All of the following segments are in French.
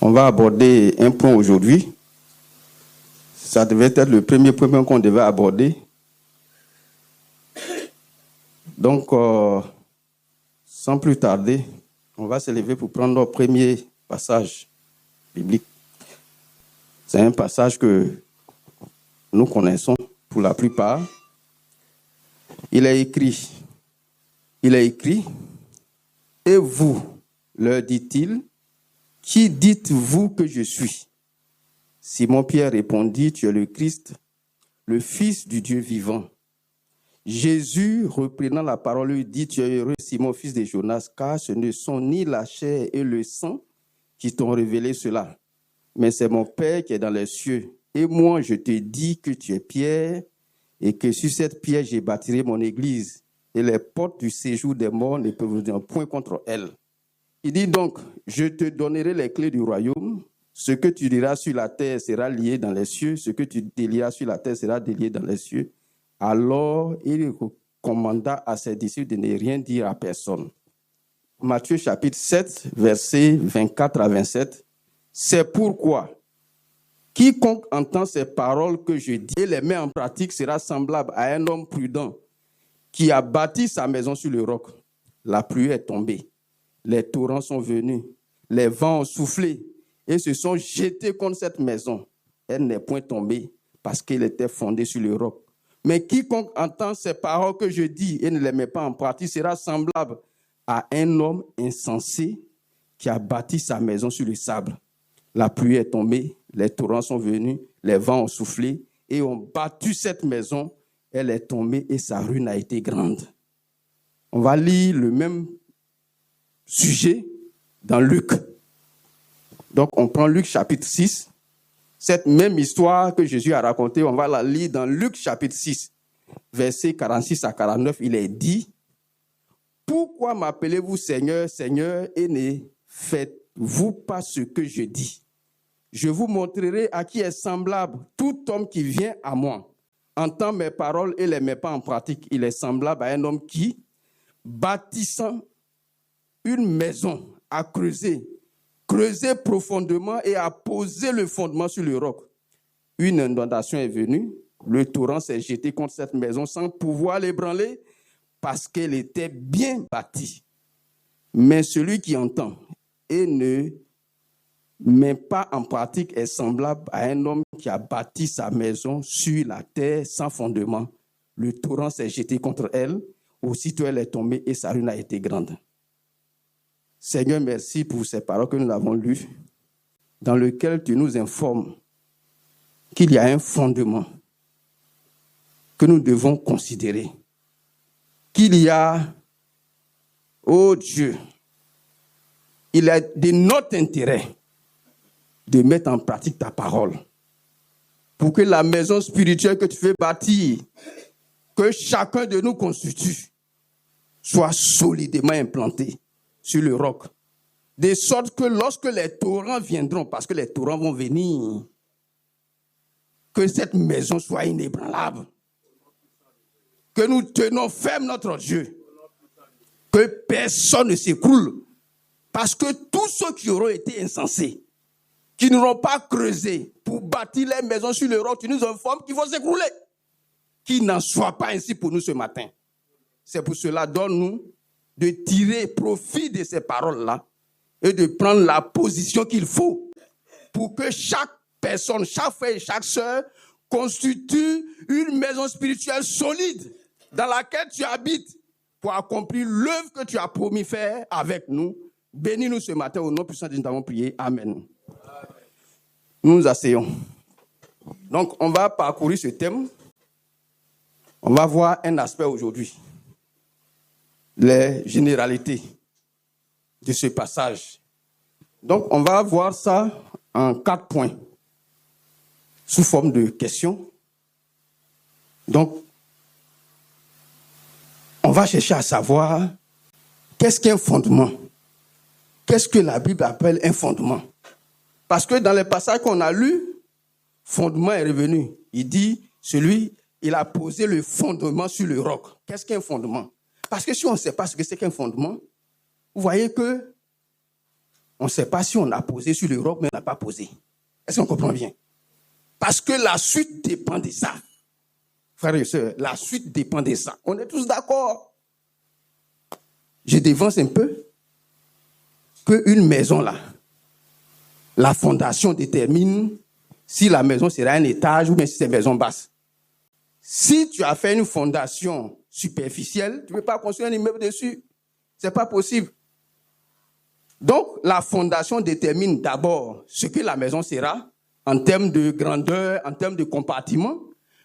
On va aborder un point aujourd'hui. Ça devait être le premier point qu'on devait aborder. Donc, sans plus tarder, on va se lever pour prendre notre premier passage biblique. C'est un passage que nous connaissons pour la plupart. Il est écrit, et vous, leur dit-il, qui dites-vous que je suis? Simon-Pierre répondit, tu es le Christ, le Fils du Dieu vivant. Jésus, reprenant la parole, lui dit, tu es heureux, Simon, fils de Jonas, car ce ne sont ni la chair et le sang qui t'ont révélé cela, mais c'est mon Père qui est dans les cieux. Et moi, je te dis que tu es Pierre, et que sur cette pierre, j'ai bâtirai mon église, et les portes du séjour des morts ne peuvent dire point contre elle. Il dit donc, je te donnerai les clés du royaume. Ce que tu diras sur la terre sera lié dans les cieux. Ce que tu délieras sur la terre sera délié dans les cieux. Alors, il commanda à ses disciples de ne rien dire à personne. Matthieu chapitre 7, versets 24 à 27. C'est pourquoi quiconque entend ces paroles que je dis et les met en pratique sera semblable à un homme prudent qui a bâti sa maison sur le roc. La pluie est tombée. Les torrents sont venus, les vents ont soufflé et se sont jetés contre cette maison. Elle n'est point tombée parce qu'elle était fondée sur le roc. Mais quiconque entend ces paroles que je dis et ne les met pas en pratique sera semblable à un homme insensé qui a bâti sa maison sur le sable. La pluie est tombée, les torrents sont venus, les vents ont soufflé et ont battu cette maison. Elle est tombée et sa ruine a été grande. On va lire le même sujet dans Luc. Donc, on prend Luc chapitre 6. Cette même histoire que Jésus a racontée, on va la lire dans Luc chapitre 6, versets 46 à 49. Il est dit, « Pourquoi m'appelez-vous Seigneur, Seigneur, et ne faites-vous pas ce que je dis? Je vous montrerai à qui est semblable tout homme qui vient à moi, entend mes paroles et ne les met pas en pratique. Il est semblable à un homme qui, bâtissant une maison, a creusé profondément et a posé le fondement sur le roc. Une inondation est venue, le torrent s'est jeté contre cette maison sans pouvoir l'ébranler parce qu'elle était bien bâtie. Mais celui qui entend et ne met pas en pratique est semblable à un homme qui a bâti sa maison sur la terre sans fondement. Le torrent s'est jeté contre elle, aussitôt elle est tombée et sa ruine a été grande. » Seigneur, merci pour ces paroles que nous avons lues, dans lesquelles tu nous informes qu'il y a un fondement que nous devons considérer, qu'il y a, oh Dieu, il est de notre intérêt de mettre en pratique ta parole pour que la maison spirituelle que tu fais bâtir, que chacun de nous constitue, soit solidement implantée sur le roc, de sorte que lorsque les torrents viendront, parce que les torrents vont venir, que cette maison soit inébranlable, que nous tenons ferme notre Dieu, que personne ne s'écroule, parce que tous ceux qui auront été insensés, qui n'auront pas creusé pour bâtir les maisons sur le roc, tu nous informes qu'ils vont s'écrouler. Qu'il n'en soit pas ainsi pour nous ce matin. C'est pour cela, donne-nous de tirer profit de ces paroles-là et de prendre la position qu'il faut pour que chaque personne, chaque frère et chaque sœur constitue une maison spirituelle solide dans laquelle tu habites pour accomplir l'œuvre que tu as promis faire avec nous. Bénis-nous ce matin au nom puissant de Jésus, nous avons prié. Amen. Nous nous asseyons. Donc, on va parcourir ce thème. On va voir un aspect aujourd'hui. Les généralités de ce passage. Donc, on va voir ça en 4 points, sous forme de questions. Donc, on va chercher à savoir qu'est-ce qu'un fondement? Qu'est-ce que la Bible appelle un fondement? Parce que dans les passages qu'on a lus, fondement est revenu. Il dit, il a posé le fondement sur le roc. Qu'est-ce qu'un fondement? Parce que si on ne sait pas ce que c'est qu'un fondement, vous voyez que On ne sait pas si on a posé sur le roc, mais on n'a pas posé. Est-ce qu'on comprend bien? Parce que la suite dépend de ça. Frères et sœurs, la suite dépend de ça. On est tous d'accord. Je dévance un peu. Qu'une maison là, la fondation détermine si la maison sera un étage ou bien si c'est une maison basse. Si tu as fait une fondation superficielle, tu ne peux pas construire un immeuble dessus. Ce n'est pas possible. Donc, la fondation détermine d'abord ce que la maison sera en termes de grandeur, en termes de compartiments.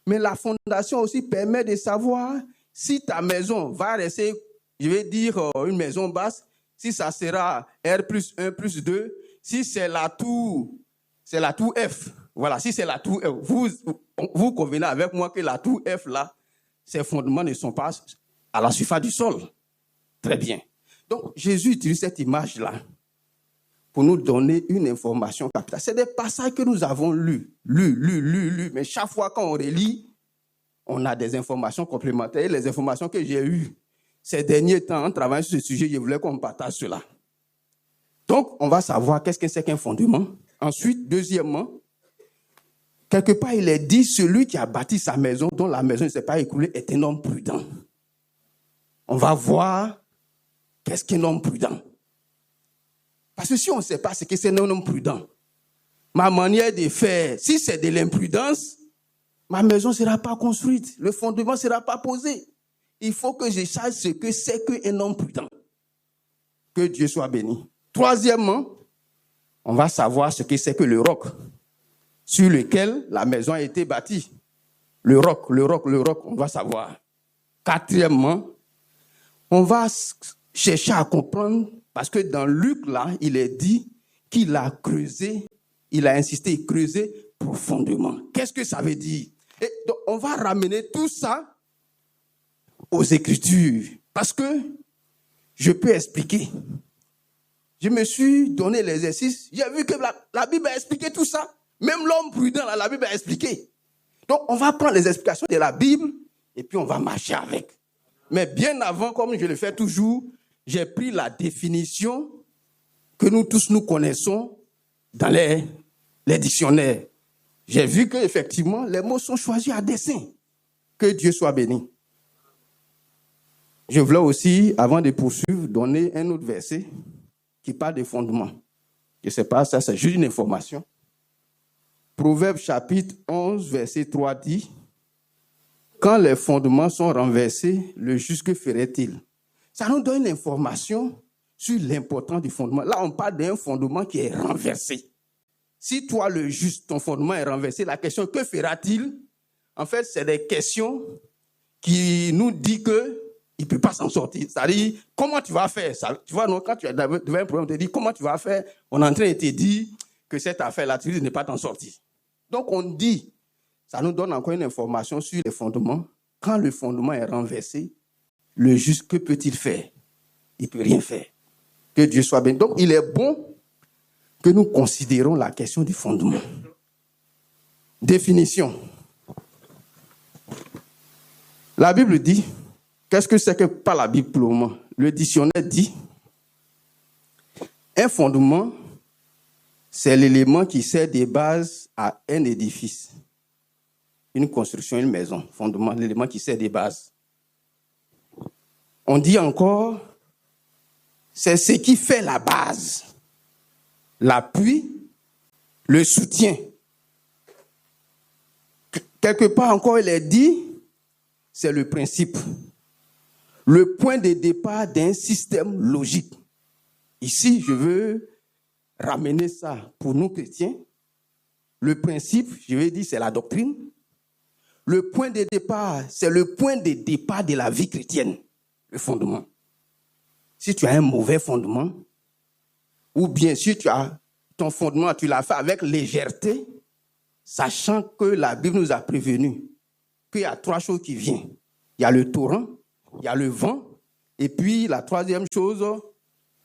Mais la fondation aussi permet de savoir si ta maison va rester, je vais dire, une maison basse, si ça sera R plus 1 plus 2, si c'est la tour F. Voilà, si c'est la tour F, vous convenez avec moi que la tour F, là, ses fondements ne sont pas à la surface du sol. Très bien. Donc, Jésus utilise cette image-là pour nous donner une information capitale. C'est des passages que nous avons lus. Mais chaque fois qu'on relit, on a des informations complémentaires. Les informations que j'ai eues ces derniers temps en travaillant sur ce sujet, je voulais qu'on partage cela. Donc, on va savoir qu'est-ce que c'est qu'un fondement. Ensuite, deuxièmement, quelque part, il est dit, celui qui a bâti sa maison, dont la maison ne s'est pas écoulée, est un homme prudent. On va voir qu'est-ce qu'un homme prudent. Parce que si on ne sait pas ce que c'est un homme prudent, ma manière de faire, si c'est de l'imprudence, ma maison ne sera pas construite, le fondement ne sera pas posé. Il faut que je sache ce que c'est qu'un homme prudent. Que Dieu soit béni. Troisièmement, on va savoir ce que c'est que le roc sur lequel la maison a été bâtie. Le roc, on va savoir. Quatrièmement, on va chercher à comprendre, parce que dans Luc, là, il est dit qu'il a creusé, il a insisté, creuser profondément. Qu'est-ce que ça veut dire? Et donc, on va ramener tout ça aux Écritures, parce que je peux expliquer. Je me suis donné l'exercice, j'ai vu que la Bible a expliqué tout ça. Même l'homme prudent, la Bible a expliqué. Donc, on va prendre les explications de la Bible et puis on va marcher avec. Mais bien avant, comme je le fais toujours, j'ai pris la définition que nous tous nous connaissons dans les dictionnaires. J'ai vu qu'effectivement, les mots sont choisis à dessein. Que Dieu soit béni. Je voulais aussi, avant de poursuivre, donner un autre verset qui parle des fondements. Je ne sais pas, ça c'est juste une information. Proverbe chapitre 11, verset 3 dit, « Quand les fondements sont renversés, le juste que ferait-il » Ça nous donne une information sur l'importance du fondement. Là, on parle d'un fondement qui est renversé. Si toi, le juste, ton fondement est renversé, la question, que fera-t-il? En fait, c'est des questions qui nous disent qu'il ne peut pas s'en sortir. C'est-à-dire, comment tu vas faire ça? Tu vois, non, quand tu as devant un problème, on te dit, comment tu vas faire? On est en train de te dire que cette affaire-là, tu ne pas t'en sortir. Donc, on dit, ça nous donne encore une information sur les fondements. Quand le fondement est renversé, le juste, que peut-il faire? Il ne peut rien faire. Que Dieu soit béni. Donc, il est bon que nous considérons la question du fondement. Définition. La Bible dit, qu'est-ce que c'est que pas la Bible pour le moment? Le dictionnaire dit, un fondement, c'est l'élément qui sert de base à un édifice. Une construction, une maison. Fondement, l'élément qui sert de base. On dit encore, c'est ce qui fait la base, l'appui, le soutien. Quelque part encore, il est dit, c'est le principe, le point de départ d'un système logique. Ici, je veux ramener ça pour nous chrétiens. Le principe, je vais dire, c'est la doctrine. Le point de départ, c'est le point de départ de la vie chrétienne, le fondement. Si tu as un mauvais fondement, ou bien si tu as ton fondement, tu l'as fait avec légèreté, sachant que la Bible nous a prévenu qu'il y a trois choses qui viennent. Il y a le torrent, il y a le vent, et puis la troisième chose,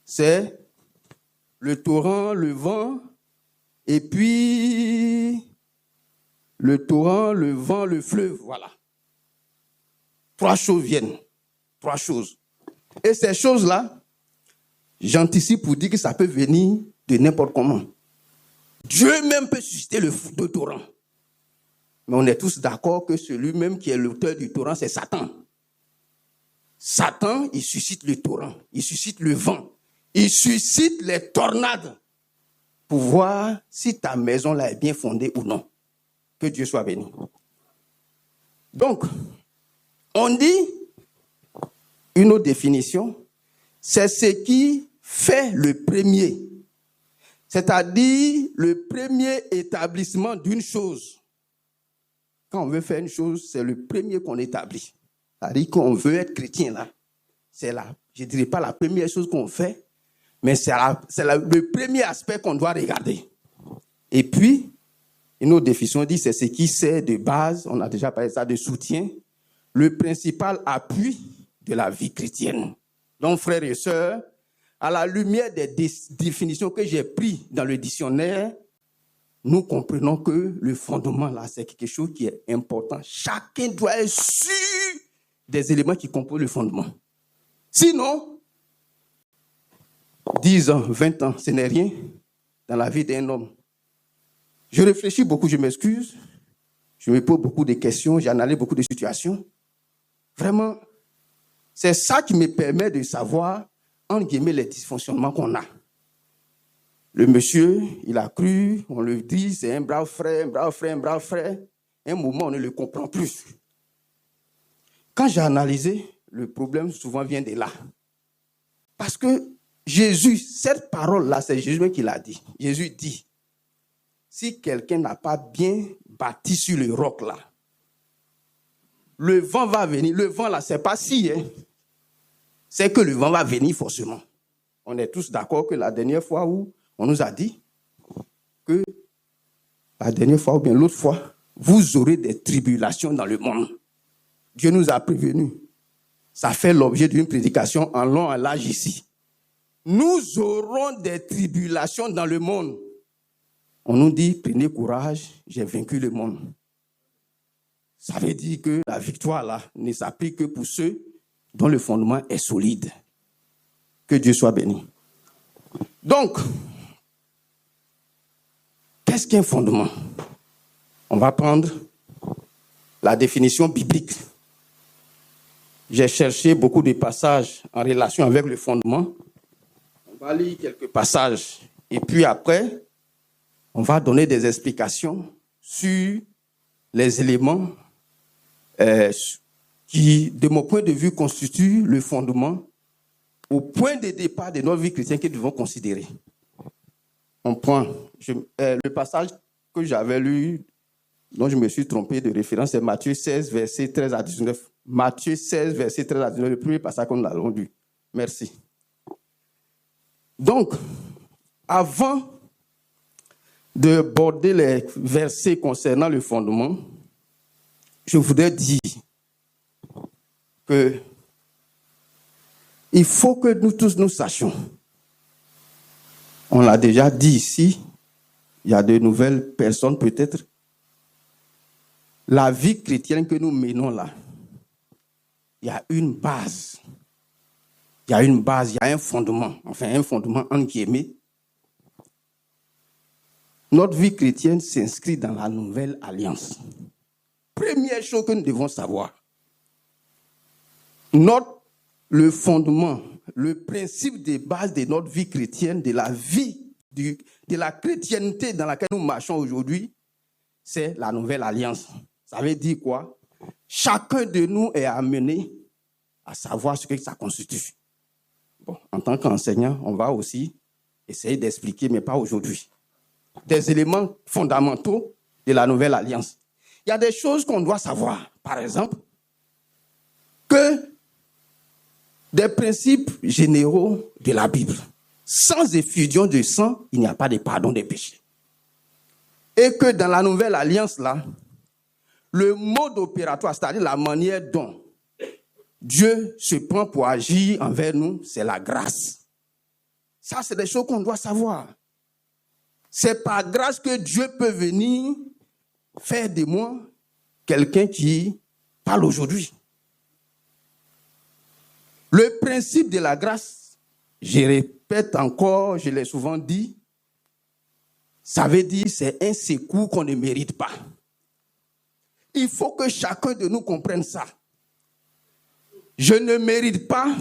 c'est le torrent, le vent, et puis le torrent, le vent, le fleuve, voilà. Trois choses viennent. Trois choses. Et ces choses-là, j'anticipe pour dire que ça peut venir de n'importe comment. Dieu même peut susciter le torrent. Mais on est tous d'accord que celui même qui est l'auteur du torrent, c'est Satan. Satan, il suscite le torrent, il suscite le vent, il suscite les tornades pour voir si ta maison là est bien fondée ou non. Que Dieu soit béni. Donc, on dit, une autre définition, c'est ce qui fait le premier. C'est-à-dire le premier établissement d'une chose. Quand on veut faire une chose, c'est le premier qu'on établit. C'est-à-dire qu'on veut être chrétien là. C'est là, je ne dirais pas la première chose qu'on fait, mais c'est le premier aspect qu'on doit regarder. Et puis, une autre définition dit, c'est ce qui sert de base, on a déjà parlé de ça, de soutien, le principal appui de la vie chrétienne. Donc, frères et sœurs, à la lumière des définitions que j'ai prises dans le dictionnaire, nous comprenons que le fondement, là, c'est quelque chose qui est important. Chacun doit être sûr des éléments qui composent le fondement. Sinon, 10 ans, 20 ans, ce n'est rien dans la vie d'un homme. Je réfléchis beaucoup, je m'excuse. Je me pose beaucoup de questions, j'analyse beaucoup de situations. Vraiment, c'est ça qui me permet de savoir, entre guillemets, les dysfonctionnements qu'on a. Le monsieur, il a cru, on le dit, c'est un brave frère, un brave frère, un brave frère. Un moment, on ne le comprend plus. Quand j'ai analysé, le problème souvent vient de là. Parce que Jésus, cette parole-là, c'est Jésus qui l'a dit. Jésus dit, si quelqu'un n'a pas bien bâti sur le roc là, le vent va venir. Le vent là, c'est pas si, hein. C'est que le vent va venir forcément. On est tous d'accord que la dernière fois où on nous a dit que la dernière fois ou bien l'autre fois, vous aurez des tribulations dans le monde. Dieu nous a prévenus. Ça fait l'objet d'une prédication en long et en large ici. Nous aurons des tribulations dans le monde. On nous dit, prenez courage, j'ai vaincu le monde. Ça veut dire que la victoire là ne s'applique que pour ceux dont le fondement est solide. Que Dieu soit béni. Donc, qu'est-ce qu'un fondement? On va prendre la définition biblique. J'ai cherché beaucoup de passages en relation avec le fondement. On va lire quelques passages. Et puis après, on va donner des explications sur les éléments qui, de mon point de vue, constituent le fondement au point de départ de notre vie chrétienne que nous devons considérer. On prend le passage que j'avais lu, dont je me suis trompé de référence, c'est Matthieu 16, versets 13 à 19. Matthieu 16, verset 13 à 19, le premier passage qu'on a lu. Merci. Donc, avant d'aborder les versets concernant le fondement, je voudrais dire que il faut que nous tous nous sachions. On l'a déjà dit ici, il y a de nouvelles personnes peut-être. La vie chrétienne que nous menons là, il y a une base. Il y a une base, il y a un fondement. Enfin, un fondement en guillemets. Notre vie chrétienne s'inscrit dans la nouvelle alliance. Première chose que nous devons savoir. Le fondement, le principe de base de notre vie chrétienne, de la vie, de la chrétienté dans laquelle nous marchons aujourd'hui, c'est la nouvelle alliance. Ça veut dire quoi? Chacun de nous est amené à savoir ce que ça constitue. Bon, en tant qu'enseignant, on va aussi essayer d'expliquer, mais pas aujourd'hui, des éléments fondamentaux de la nouvelle alliance. Il y a des choses qu'on doit savoir. Par exemple, que des principes généraux de la Bible. Sans effusion de sang, il n'y a pas de pardon des péchés. Et que dans la nouvelle alliance, là, le mode opératoire, c'est-à-dire la manière dont Dieu se prend pour agir envers nous, c'est la grâce. Ça, c'est des choses qu'on doit savoir. C'est par grâce que Dieu peut venir faire de moi quelqu'un qui parle aujourd'hui. Le principe de la grâce, je répète encore, je l'ai souvent dit, Ça veut dire que c'est un secours qu'on ne mérite pas. Il faut que chacun de nous comprenne ça. Je ne mérite pas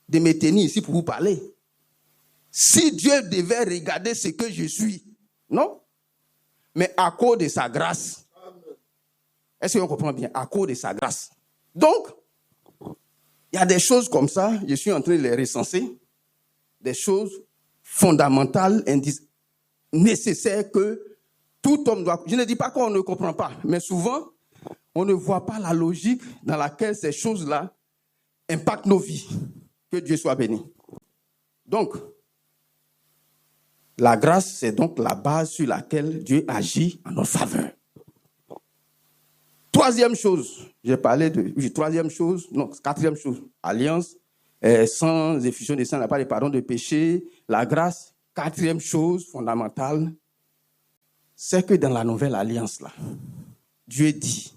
de me tenir ici pour vous parler. Si Dieu devait regarder ce que je suis, non? Mais à cause de sa grâce. Est-ce qu'on comprend bien? À cause de sa grâce. Donc, il y a des choses comme ça, je suis en train de les recenser, des choses fondamentales, nécessaires que tout homme doit... Je ne dis pas qu'on ne comprend pas, mais souvent, on ne voit pas la logique dans laquelle ces choses-là impactent nos vies. Que Dieu soit béni. Donc, la grâce, c'est donc la base sur laquelle Dieu agit en notre faveur. Troisième chose, j'ai parlé de... Oui, troisième chose, non, quatrième chose, alliance, sans effusion de sang, n'a pas de pardon de péché, la grâce. Quatrième chose fondamentale, c'est que dans la nouvelle alliance, là, Dieu dit,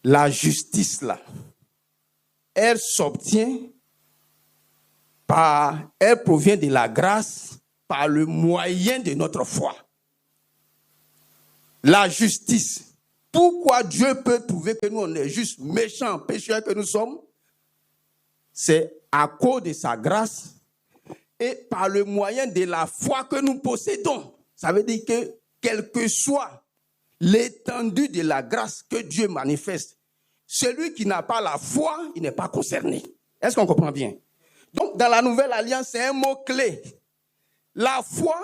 la justice, là, elle s'obtient elle provient de la grâce par le moyen de notre foi. La justice. Pourquoi Dieu peut trouver que nous, on est juste méchants, pécheurs que nous sommes? C'est à cause de sa grâce et par le moyen de la foi que nous possédons. Ça veut dire que, quelle que soit l'étendue de la grâce que Dieu manifeste, celui qui n'a pas la foi, il n'est pas concerné. Est-ce qu'on comprend bien? Donc, dans la nouvelle alliance, c'est un mot-clé. La foi,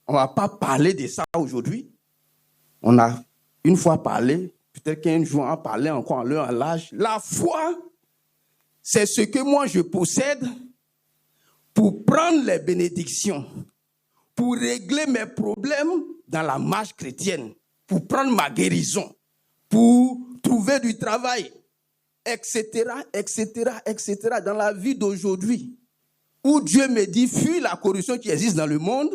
on ne va pas parler de ça aujourd'hui. On a une fois parlé, peut-être qu'un jour on va parler encore en l'heure, en l'âge. La foi, c'est ce que moi je possède pour prendre les bénédictions, pour régler mes problèmes dans la marche chrétienne, pour prendre ma guérison, pour trouver du travail, etc., etc., etc. Dans la vie d'aujourd'hui, où Dieu me dit, fuis la corruption qui existe dans le monde,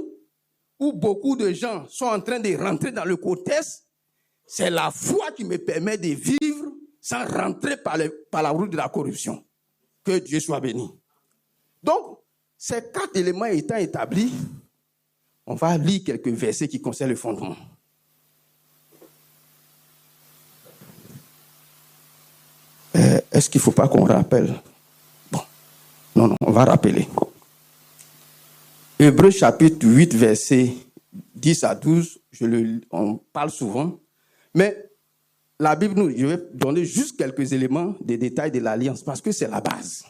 où beaucoup de gens sont en train de rentrer dans le cortège, c'est la foi qui me permet de vivre sans rentrer par la route de la corruption. Que Dieu soit béni. Donc, ces 4 éléments étant établis, on va lire quelques versets qui concernent le fondement. Est-ce qu'il ne faut pas qu'on rappelle? Bon, non, on va rappeler. Hébreux chapitre 8, versets 10 à 12, on parle souvent, mais la Bible, je vais donner juste quelques éléments des détails de l'alliance, parce que c'est la base.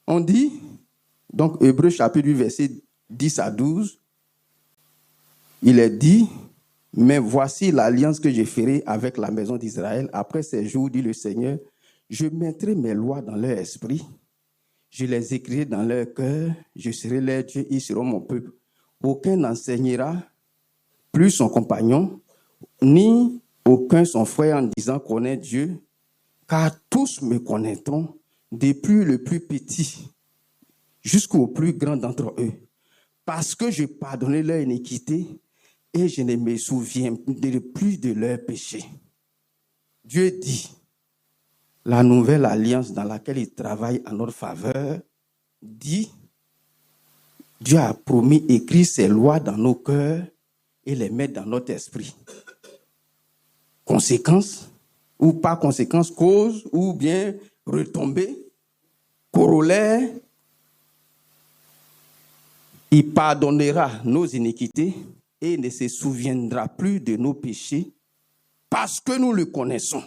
On dit, donc Hébreux chapitre 8, versets 10 à 12, il est dit, mais voici l'alliance que je ferai avec la maison d'Israël. Après ces jours, dit le Seigneur, je mettrai mes lois dans leur esprit, je les écrirai dans leur cœur, je serai leur Dieu, ils seront mon peuple. Aucun n'enseignera plus son compagnon, ni aucun son frère en disant connaît Dieu, car tous me connaîtront, depuis le plus petit jusqu'au plus grand d'entre eux, parce que je pardonnerai leur iniquité et je ne me souviens plus de leurs péchés. Dieu dit, la nouvelle alliance dans laquelle il travaille en notre faveur, dit, Dieu a promis écrire ses lois dans nos cœurs et les mettre dans notre esprit. Conséquence, ou pas conséquence, cause, ou bien retombée, corollaire, il pardonnera nos iniquités et ne se souviendra plus de nos péchés parce que nous le connaissons.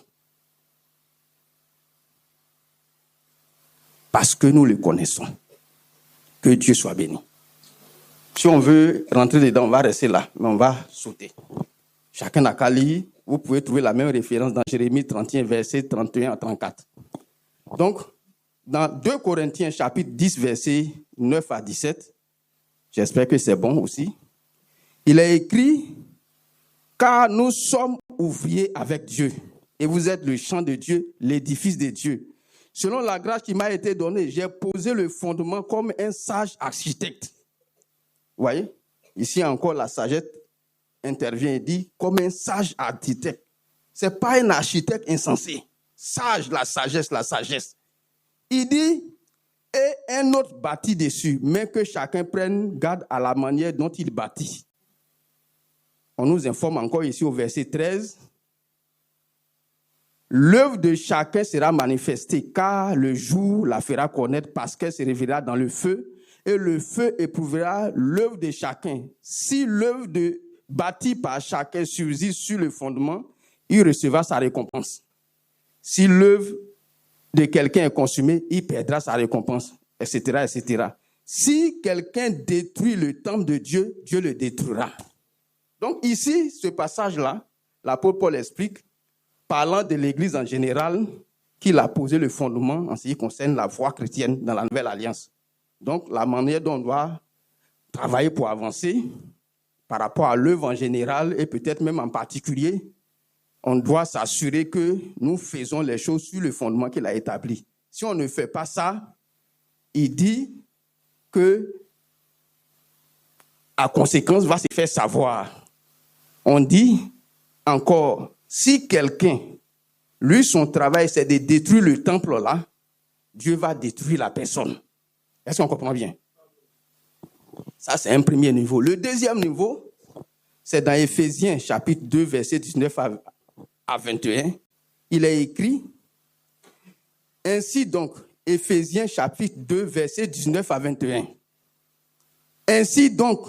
Parce que nous le connaissons. Que Dieu soit béni. Si on veut rentrer dedans, on va rester là, mais on va sauter. Chacun n'a qu'à lire. Vous pouvez trouver la même référence dans Jérémie 31, versets 31 à 34. Donc, dans 2 Corinthiens, chapitre 10, versets 9 à 17, j'espère que c'est bon aussi, il est écrit, car nous sommes ouvriers avec Dieu, et vous êtes le champ de Dieu, l'édifice de Dieu. Selon la grâce qui m'a été donnée, j'ai posé le fondement comme un sage architecte. Vous voyez? Ici encore, la sagesse intervient et dit, comme un sage architecte. Ce n'est pas un architecte insensé. Sage, la sagesse, la sagesse. Il dit, et un autre bâtit dessus, mais que chacun prenne garde à la manière dont il bâtit. On nous informe encore ici au verset 13. L'œuvre de chacun sera manifestée, car le jour la fera connaître parce qu'elle se révélera dans le feu, et le feu éprouvera l'œuvre de chacun. Si l'œuvre bâtie par chacun subsiste sur le fondement, il recevra sa récompense. Si l'œuvre de quelqu'un est consumée, il perdra sa récompense, etc., etc. Si quelqu'un détruit le temple de Dieu, Dieu le détruira. Donc ici, ce passage-là, l'apôtre Paul explique, parlant de l'Église en général, qu'il a posé le fondement en ce qui concerne la foi chrétienne dans la Nouvelle Alliance. Donc, la manière dont on doit travailler pour avancer par rapport à l'œuvre en général et peut-être même en particulier, on doit s'assurer que nous faisons les choses sur le fondement qu'il a établi. Si on ne fait pas ça, il dit que, à conséquence, va se faire savoir. On dit encore, si quelqu'un, lui, son travail, c'est de détruire le temple là, Dieu va détruire la personne. Est-ce qu'on comprend bien? Ça, c'est un premier niveau. Le deuxième niveau, c'est dans Éphésiens, chapitre 2, verset 19 à 21. Il est écrit, ainsi donc, Éphésiens, chapitre 2, verset 19 à 21. Ainsi donc,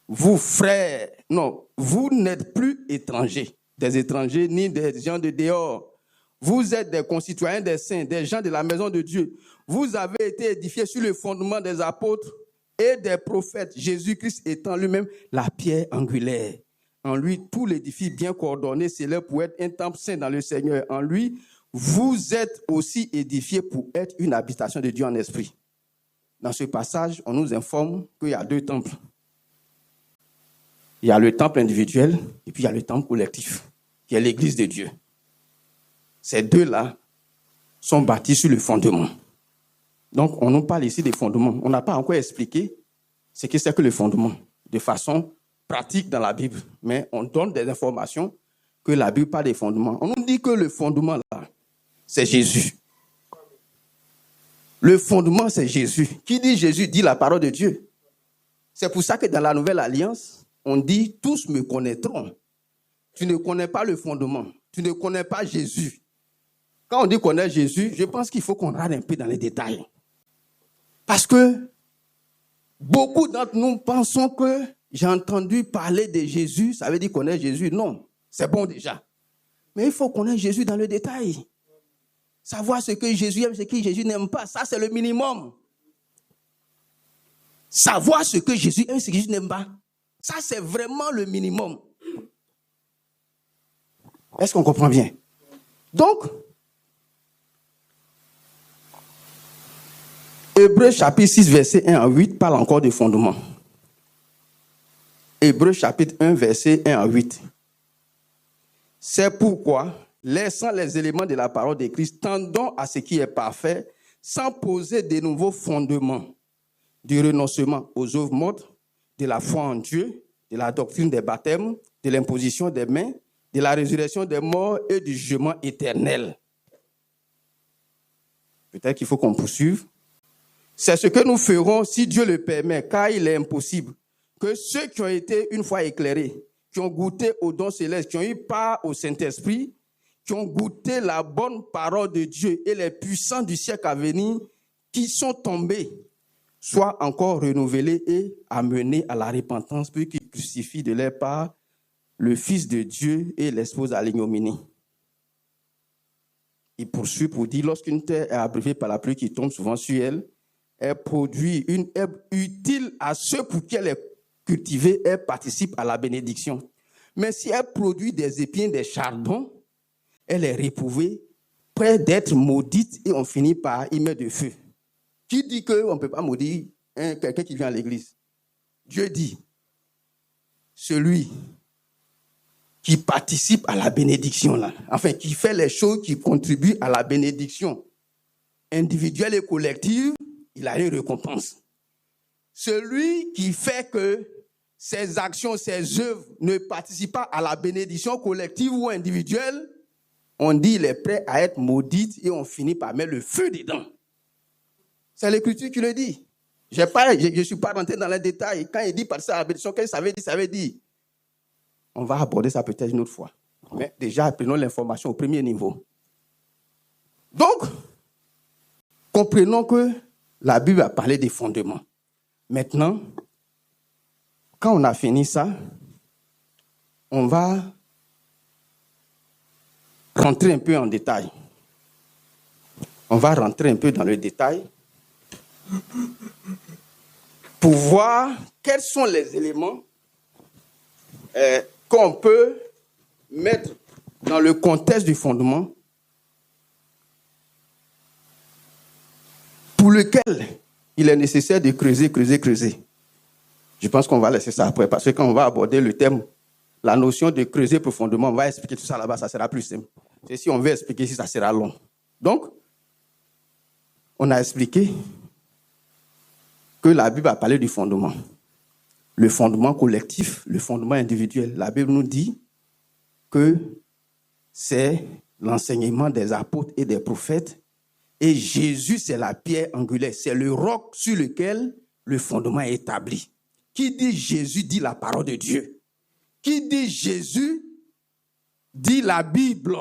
vous frères, non, vous n'êtes plus étrangers, des étrangers ni des gens de dehors. Vous êtes des concitoyens des saints, des gens de la maison de Dieu. Vous avez été édifiés sur le fondement des apôtres et des prophètes, Jésus-Christ étant lui-même la pierre angulaire. En lui, tout l'édifice bien coordonné s'élève pour être un temple saint dans le Seigneur. En lui, vous êtes aussi édifiés pour être une habitation de Dieu en esprit. Dans ce passage, on nous informe qu'il y a deux temples. Il y a le temple individuel et puis il y a le temple collectif, qui est l'Église de Dieu. Ces deux-là sont bâtis sur le fondement. Donc, on nous parle ici des fondements. On n'a pas encore expliqué ce que c'est que le fondement, de façon pratique dans la Bible. Mais on donne des informations que la Bible parle des fondements. On nous dit que le fondement, là, c'est Jésus. Le fondement, c'est Jésus. Qui dit Jésus dit la parole de Dieu. C'est pour ça que dans la Nouvelle Alliance, on dit « tous me connaîtront ». Tu ne connais pas le fondement. Tu ne connais pas Jésus. Quand on dit connaître Jésus, je pense qu'il faut qu'on rentre un peu dans les détails. Parce que beaucoup d'entre nous pensons que j'ai entendu parler de Jésus, ça veut dire connaître Jésus. Non, c'est bon déjà. Mais il faut connaître Jésus dans le détail. Savoir ce que Jésus aime, ce que Jésus n'aime pas, ça c'est le minimum. Savoir ce que Jésus aime, ce que Jésus n'aime pas, ça c'est vraiment le minimum. Est-ce qu'on comprend bien? Donc, Hébreux chapitre 6, verset 1 à 8 parle encore de fondement. Hébreux chapitre 1, verset 1 à 8. C'est pourquoi, laissant les éléments de la parole de Christ, tendons à ce qui est parfait, sans poser de nouveaux fondements, du renoncement aux œuvres mortes, de la foi en Dieu, de la doctrine des baptêmes, de l'imposition des mains, de la résurrection des morts et du jugement éternel. Peut-être qu'il faut qu'on poursuive. C'est ce que nous ferons si Dieu le permet, car il est impossible que ceux qui ont été une fois éclairés, qui ont goûté au don céleste, qui ont eu part au Saint-Esprit, qui ont goûté la bonne parole de Dieu et les puissants du siècle à venir, qui sont tombés, soient encore renouvelés et amenés à la repentance, puis qu'ils crucifient de leur part le Fils de Dieu et l'exposent à l'ignominie. Il poursuit pour dire, lorsqu'une terre est abreuvée par la pluie qui tombe souvent sur elle, elle produit une herbe utile à ceux pour qui elle est cultivée, elle participe à la bénédiction. Mais si elle produit des épines, des chardons, elle est réprouvée, près d'être maudite et on finit par y mettre du feu. Qui dit qu'on ne peut pas maudire quelqu'un qui vient à l'église? Dieu dit, celui qui participe à la bénédiction, là, enfin qui fait les choses qui contribuent à la bénédiction individuelle et collective, il a une récompense. Celui qui fait que ses actions, ses œuvres ne participent pas à la bénédiction collective ou individuelle, on dit qu'il est prêt à être maudit et on finit par mettre le feu dedans. C'est l'Écriture qui le dit. Je ne suis pas rentré dans les détails. Quand il dit par ça, qu'est-ce que ça veut dire. On va aborder ça peut-être une autre fois. Mais déjà, prenons l'information au premier niveau. Donc, comprenons que la Bible a parlé des fondements. Maintenant, quand on a fini ça, on va rentrer un peu en détail. On va rentrer un peu dans le détail pour voir quels sont les éléments qu'on peut mettre dans le contexte du fondement pour lequel il est nécessaire de creuser. Je pense qu'on va laisser ça après, parce que quand on va aborder le thème, la notion de creuser profondément, on va expliquer tout ça là-bas, ça sera plus simple. Et si on veut expliquer ici, ça sera long. Donc, on a expliqué que la Bible a parlé du fondement. Le fondement collectif, le fondement individuel. La Bible nous dit que c'est l'enseignement des apôtres et des prophètes. Et Jésus, c'est la pierre angulaire. C'est le roc sur lequel le fondement est établi. Qui dit Jésus dit la parole de Dieu. Qui dit Jésus dit la Bible.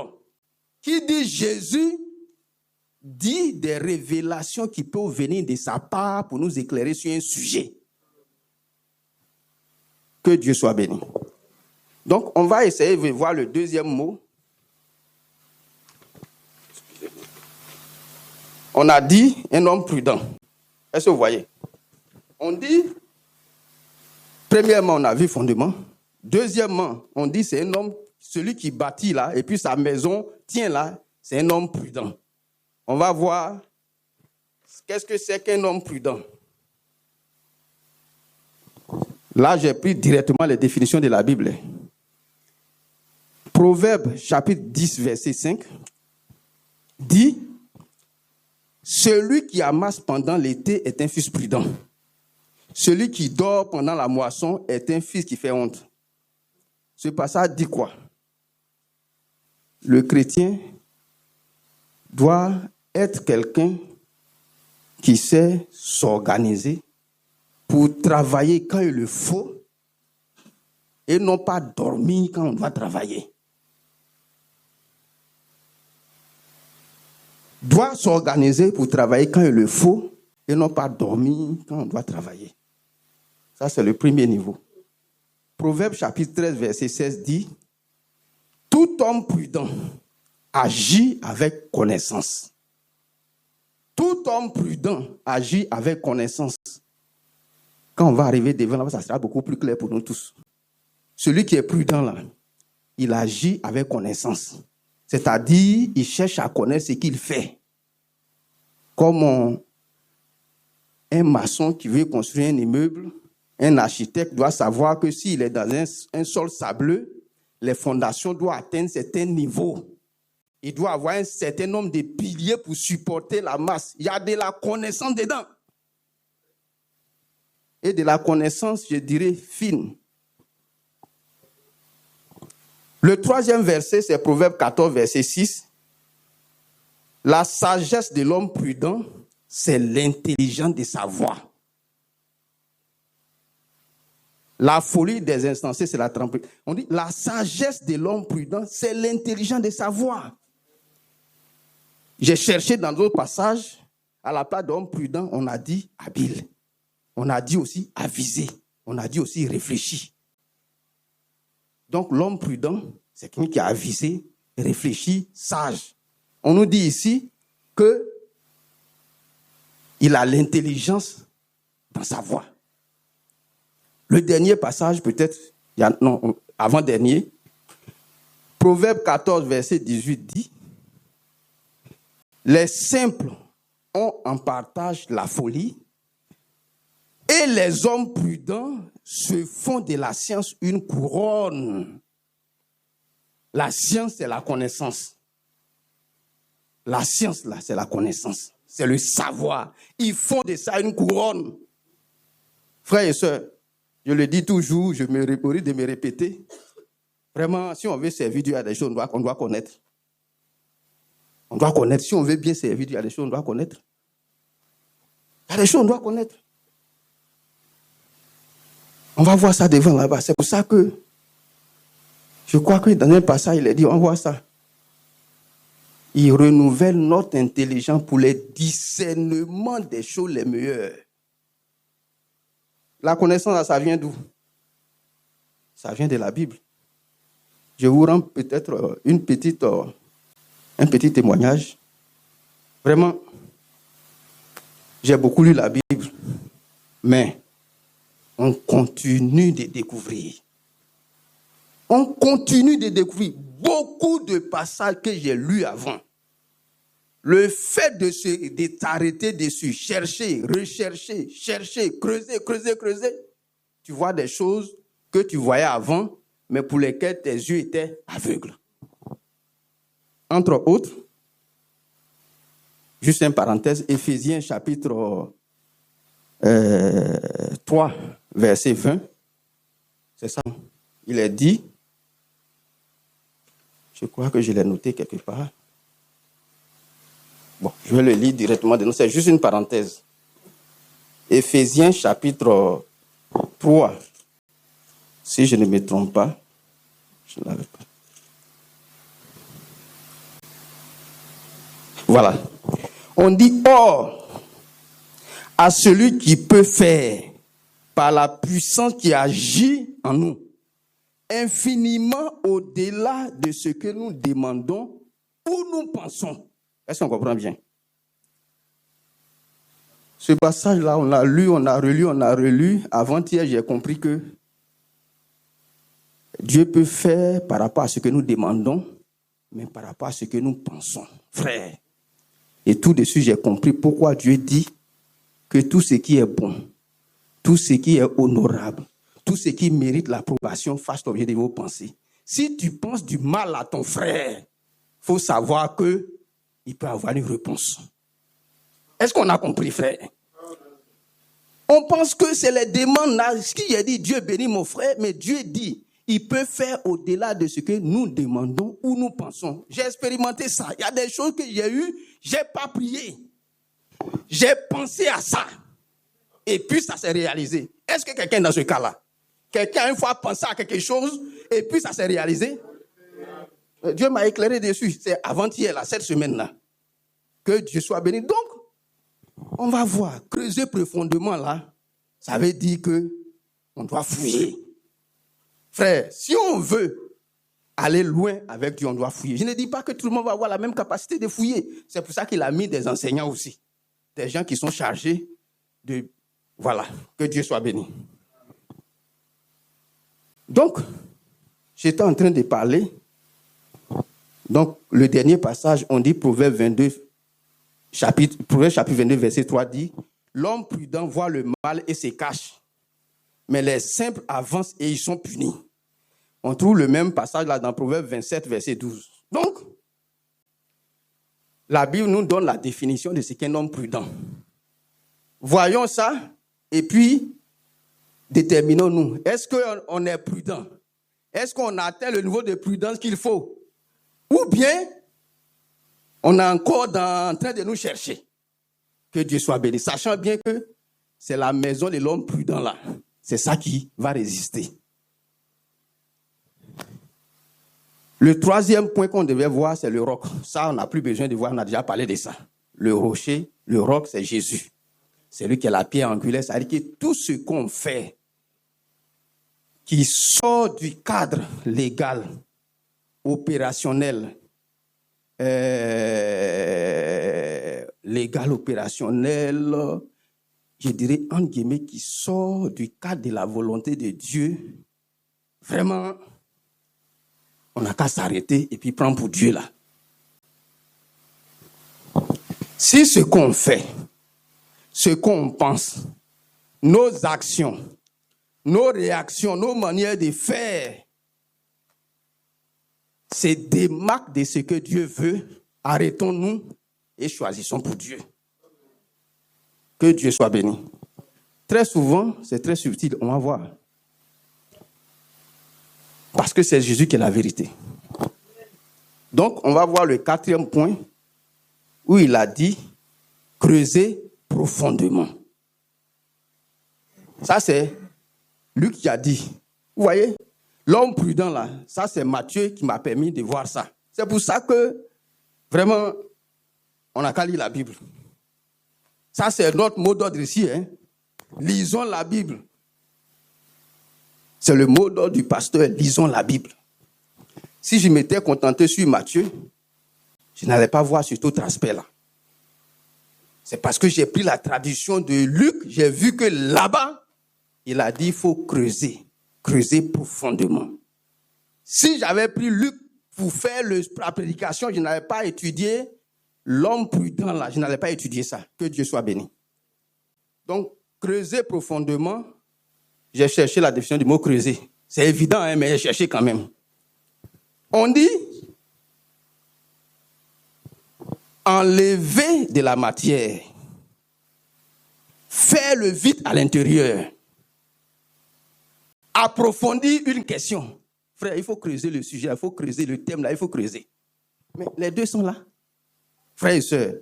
Qui dit Jésus dit des révélations qui peuvent venir de sa part pour nous éclairer sur un sujet. Que Dieu soit béni. Donc, on va essayer de voir le deuxième mot. On a dit un homme prudent. Est-ce que vous voyez? On dit, premièrement, on a vu fondement. Deuxièmement, on dit c'est un homme, celui qui bâtit là, et puis sa maison tient là, c'est un homme prudent. On va voir qu'est-ce que c'est qu'un homme prudent. Là, j'ai pris directement les définitions de la Bible. Proverbe, chapitre 10, verset 5, dit « Celui qui amasse pendant l'été est un fils prudent. Celui qui dort pendant la moisson est un fils qui fait honte. » Ce passage dit quoi? Le chrétien doit être quelqu'un qui sait s'organiser pour travailler quand il le faut et non pas dormir quand on doit travailler. Doit s'organiser pour travailler quand il le faut et non pas dormir quand on doit travailler. Ça, c'est le premier niveau. Proverbe chapitre 13, verset 16 dit « Tout homme prudent agit avec connaissance. » Tout homme prudent agit avec connaissance. Quand on va arriver devant là, ça sera beaucoup plus clair pour nous tous. Celui qui est prudent là, il agit avec connaissance. C'est-à-dire, il cherche à connaître ce qu'il fait. Comme un maçon qui veut construire un immeuble, un architecte doit savoir que s'il est dans un sol sableux, les fondations doivent atteindre un certain niveau. Il doit avoir un certain nombre de piliers pour supporter la masse. Il y a de la connaissance dedans. Et de la connaissance, je dirais, fine. Le troisième verset, c'est Proverbe 14, verset 6. La sagesse de l'homme prudent, c'est l'intelligence de sa voix. La folie des insensés, c'est la tromperie. On dit, la sagesse de l'homme prudent, c'est l'intelligence de sa voix. J'ai cherché dans d'autres passages, à la place d'homme prudent, on a dit habile. On a dit aussi avisé. On a dit aussi réfléchi. Donc l'homme prudent, c'est quelqu'un qui a avisé, réfléchi, sage. On nous dit ici que il a l'intelligence dans sa voix. Le dernier passage, peut-être, avant-dernier, Proverbe 14, verset 18 dit « Les simples ont en partage la folie et les hommes prudents se font de la science une couronne. » La science, c'est la connaissance. La science, là, c'est la connaissance. C'est le savoir. Ils font de ça une couronne. Frères et sœurs, je le dis toujours, je me réponds de me répéter. Vraiment, si on veut servir Dieu à des choses, on doit connaître. On doit connaître. Si on veut bien servir Dieu à des choses, on doit connaître. Il y a des choses qu'on doit connaître. On va voir ça devant là-bas. C'est pour ça que je crois que dans un passage, il est dit, on voit ça. Il renouvelle notre intelligence pour les discernements des choses les meilleures. La connaissance, ça vient d'où? Ça vient de la Bible. Je vous rends peut-être un petit témoignage. Vraiment, j'ai beaucoup lu la Bible, mais on continue de découvrir. On continue de découvrir beaucoup de passages que j'ai lus avant. Le fait de t'arrêter dessus, chercher, rechercher, chercher, creuser, tu vois des choses que tu voyais avant, mais pour lesquelles tes yeux étaient aveugles. Entre autres, juste une parenthèse, Éphésiens chapitre 3, verset 20, c'est ça. Il est dit, je crois que je l'ai noté quelque part. Bon, je vais le lire directement de nous, c'est juste une parenthèse. Éphésiens chapitre 3, si je ne me trompe pas, je ne l'avais pas. Voilà. On dit, or, à celui qui peut faire, par la puissance qui agit en nous, infiniment au-delà de ce que nous demandons ou nous pensons. Est-ce qu'on comprend bien? Ce passage-là, on l'a lu, on a relu. Avant-hier, j'ai compris que Dieu peut faire par rapport à ce que nous demandons, mais par rapport à ce que nous pensons. Frère. Et tout de suite, j'ai compris pourquoi Dieu dit que tout ce qui est bon, tout ce qui est honorable, tout ce qui mérite l'approbation fasse l'objet de vos pensées. Si tu penses du mal à ton frère, il faut savoir qu'il peut avoir une réponse. Est-ce qu'on a compris, frère? On pense que c'est les demandes là. Ce qu'il a dit, Dieu bénit mon frère, mais Dieu dit, il peut faire au-delà de ce que nous demandons ou nous pensons. J'ai expérimenté ça. Il y a des choses que j'ai eues, j'ai pas prié. J'ai pensé à ça. Et puis ça s'est réalisé. Est-ce que quelqu'un est dans ce cas-là? Quelqu'un a une fois pensé à quelque chose et puis ça s'est réalisé? Dieu m'a éclairé dessus. C'est avant-hier, là, cette semaine-là. Que Dieu soit béni. Donc, on va voir. Creuser profondément là, ça veut dire qu'on doit fouiller. Frère, si on veut aller loin avec Dieu, on doit fouiller. Je ne dis pas que tout le monde va avoir la même capacité de fouiller. C'est pour ça qu'il a mis des enseignants aussi. Des gens qui sont chargés de... Voilà, que Dieu soit béni. Donc, j'étais en train de parler. Donc, le dernier passage, on dit Proverbe 22, chapitre 22, verset 3 dit « L'homme prudent voit le mal et se cache, mais les simples avancent et ils sont punis. » On trouve le même passage là dans Proverbe 27, verset 12. Donc, la Bible nous donne la définition de ce qu'est un homme prudent. Voyons ça et puis déterminons-nous. Est-ce qu'on est prudent? Est-ce qu'on atteint le niveau de prudence qu'il faut? Ou bien, on est encore en train de nous chercher? Que Dieu soit béni. Sachant bien que c'est la maison de l'homme prudent là. C'est ça qui va résister. Le troisième point qu'on devait voir, c'est le roc. Ça, on n'a plus besoin de voir, on a déjà parlé de ça. Le rocher, le roc, c'est Jésus. C'est lui qui est la pierre angulaire. C'est-à-dire que tout ce qu'on fait qui sort du cadre légal, opérationnel, je dirais, entre guillemets, qui sort du cadre de la volonté de Dieu, vraiment, on n'a qu'à s'arrêter et puis prendre pour Dieu là. Si ce qu'on fait, ce qu'on pense, nos actions, nos réactions, nos manières de faire, c'est des marques de ce que Dieu veut, arrêtons-nous et choisissons pour Dieu. Que Dieu soit béni. Très souvent, c'est très subtil, on va voir. Parce que c'est Jésus qui est la vérité. Donc, on va voir le quatrième point où il a dit creuser profondément. Ça, c'est Luc qui a dit. Vous voyez, l'homme prudent là, ça c'est Matthieu qui m'a permis de voir ça. C'est pour ça que, vraiment, on n'a qu'à lire la Bible. Ça c'est notre mot d'ordre ici. Hein. Lisons la Bible. C'est le mot d'ordre du pasteur, lisons la Bible. Si je m'étais contenté sur Matthieu, je n'allais pas voir cet autre aspect-là. C'est parce que j'ai pris la traduction de Luc, j'ai vu que là-bas, il a dit qu'il faut creuser profondément. Si j'avais pris Luc pour faire la prédication, je n'avais pas étudié l'homme prudent là, je n'allais pas étudier ça. Que Dieu soit béni. Donc, creuser profondément, j'ai cherché la définition du mot creuser. C'est évident, hein, mais j'ai cherché quand même. On dit enlever de la matière, faire le vide à l'intérieur, approfondir une question. Frère, il faut creuser le sujet, il faut creuser le thème là, il faut creuser. Mais les deux sont là. Frères et sœurs,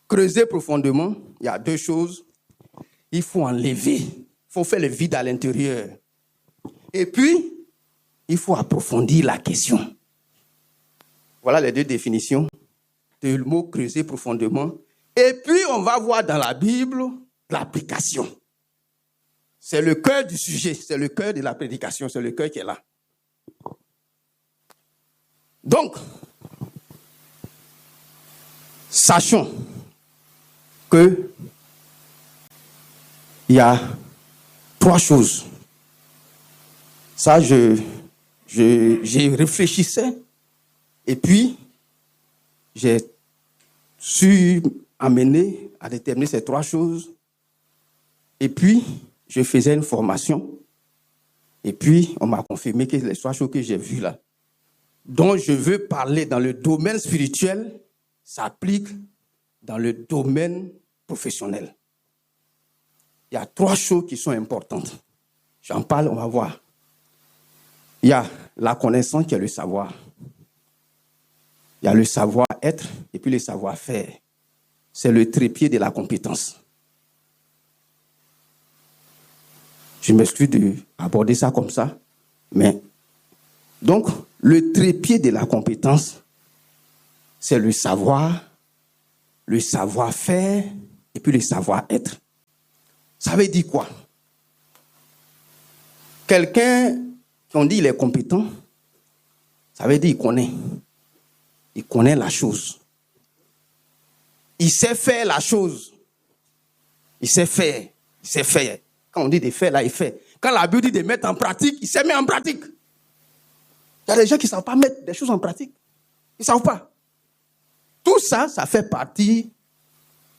creuser profondément, il y a deux choses. Il faut enlever, il faut faire le vide à l'intérieur. Et puis, il faut approfondir la question. Voilà les deux définitions du mot creuser profondément. Et puis, on va voir dans la Bible l'application. C'est le cœur du sujet, c'est le cœur de la prédication, c'est le cœur qui est là. Donc, sachons que il y a trois choses. Ça, j'y réfléchissais et puis j'ai su amener à déterminer ces trois choses. Et puis, je faisais une formation. Et puis, on m'a confirmé que les trois choses que j'ai vues là, dont je veux parler dans le domaine spirituel, s'appliquent dans le domaine professionnel. Il y a trois choses qui sont importantes. J'en parle, on va voir. Il y a la connaissance qui est le savoir. Il y a le savoir-être et puis le savoir-faire. C'est le trépied de la compétence. Je m'excuse d'aborder ça comme ça, mais donc le trépied de la compétence, c'est le savoir, le savoir-faire et puis le savoir-être. Ça veut dire quoi? Quelqu'un, on dit il est compétent, ça veut dire qu'il connaît. Il connaît la chose. Il sait faire la chose. Il sait faire. Il sait faire. Quand on dit de faire, là, il fait. Quand la Bible dit de mettre en pratique, il sait mettre en pratique. Il y a des gens qui ne savent pas mettre des choses en pratique. Ils ne savent pas. Tout ça, ça fait partie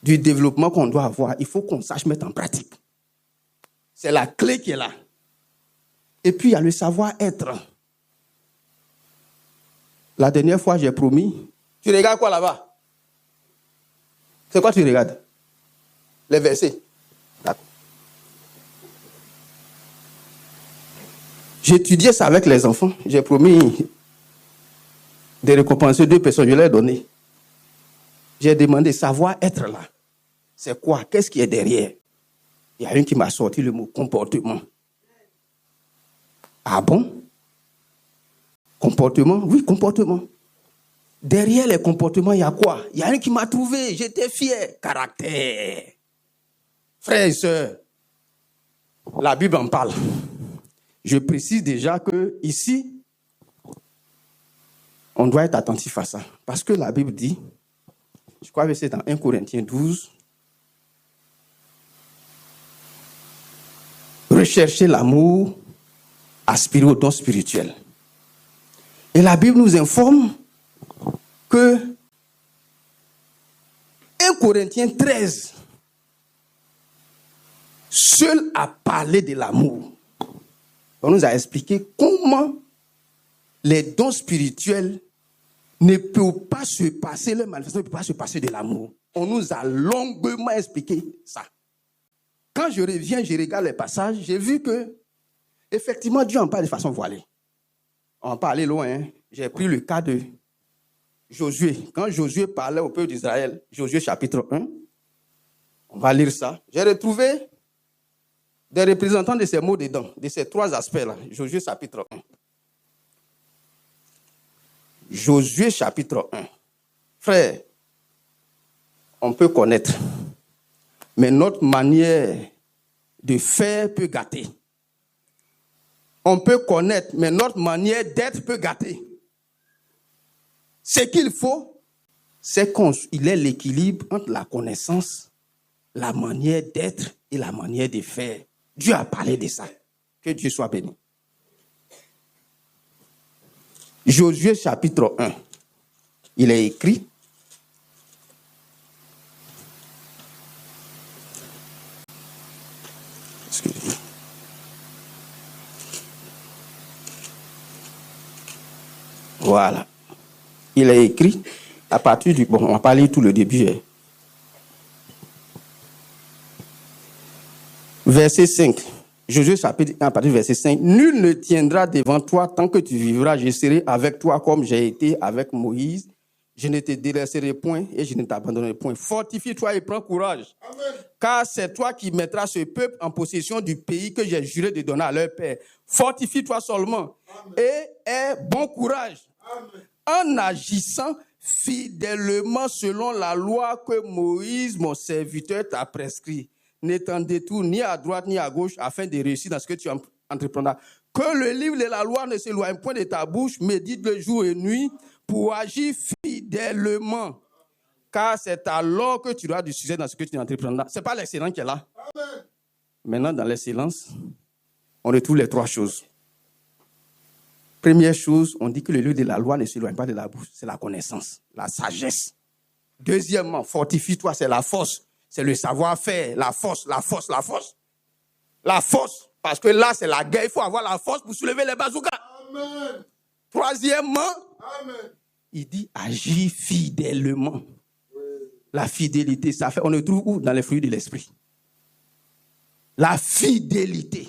du développement qu'on doit avoir. Il faut qu'on sache mettre en pratique. C'est la clé qui est là. Et puis, il y a le savoir-être. La dernière fois, j'ai promis. Tu regardes quoi là-bas? C'est quoi tu regardes? Les versets. D'accord. J'étudiais ça avec les enfants. J'ai promis de récompenser 2 personnes. Je leur ai donné. J'ai demandé savoir-être là. C'est quoi? Qu'est-ce qui est derrière? Il y a une qui m'a sorti le mot comportement. Ah bon? Comportement? Oui, comportement. Derrière les comportements, il y a quoi? Il y a un qui m'a trouvé. J'étais fier. Caractère. Frères et sœurs, la Bible en parle. Je précise déjà que ici, on doit être attentif à ça. Parce que la Bible dit, je crois que c'est dans 1 Corinthiens 12, recherchez l'amour, aspirez au don spirituel. Et la Bible nous informe que 1 Corinthiens 13, seul a parlé de l'amour. On nous a expliqué comment les dons spirituels ne peuvent pas se passer, leur manifestation ne peut pas se passer de l'amour. On nous a longuement expliqué ça. Quand je reviens, je regarde les passages, j'ai vu que, effectivement, Dieu en parle de façon voilée. On va pas aller loin. Hein. J'ai pris le cas de Josué. Quand Josué parlait au peuple d'Israël, Josué chapitre 1, On va lire ça. J'ai retrouvé des représentants de ces mots dedans, de ces trois aspects-là. Josué chapitre 1. Josué chapitre 1. Frère, on peut connaître, mais notre manière de faire peut gâter. On peut connaître, mais notre manière d'être peut gâter. Ce qu'il faut, c'est qu'il ait l'équilibre entre la connaissance, la manière d'être et la manière de faire. Dieu a parlé de ça. Que Dieu soit béni. Josué chapitre 1. Il est écrit. Excusez-moi. Voilà. Il est écrit à partir du... Bon, on va pas lire tout le début. Verset 5. Josué chapitre 1, à partir du verset 5. Nul ne tiendra devant toi tant que tu vivras. Je serai avec toi comme j'ai été avec Moïse. Je ne te délaisserai point et je ne t'abandonnerai point. Fortifie-toi et prends courage. Amen. Car c'est toi qui mettras ce peuple en possession du pays que j'ai juré de donner à leur père. Fortifie-toi seulement. Amen. Et aie bon courage. Amen. En agissant fidèlement selon la loi que Moïse, mon serviteur, t'a prescrit. Ne t'en détourne ni à droite ni à gauche afin de réussir dans ce que tu entreprendras. Que le livre de la loi ne s'éloigne point de ta bouche, médite-le jour et nuit pour agir fidèlement. Car c'est alors que tu auras du succès dans ce que tu entreprendras. Ce n'est pas l'excellence qui est là. Amen. Maintenant, dans l'excellence, on retrouve les trois choses. Première chose, on dit que le livre de la loi ne s'éloigne pas de la bouche. C'est la connaissance, la sagesse. Deuxièmement, fortifie-toi, c'est la force. C'est le savoir-faire, la force, la force, la force. La force, parce que là, c'est la guerre. Il faut avoir la force pour soulever les bazookas. Amen. Troisièmement, amen, il dit agir fidèlement. Oui. La fidélité, ça fait, on le trouve où? Dans les fruits de l'esprit. La fidélité.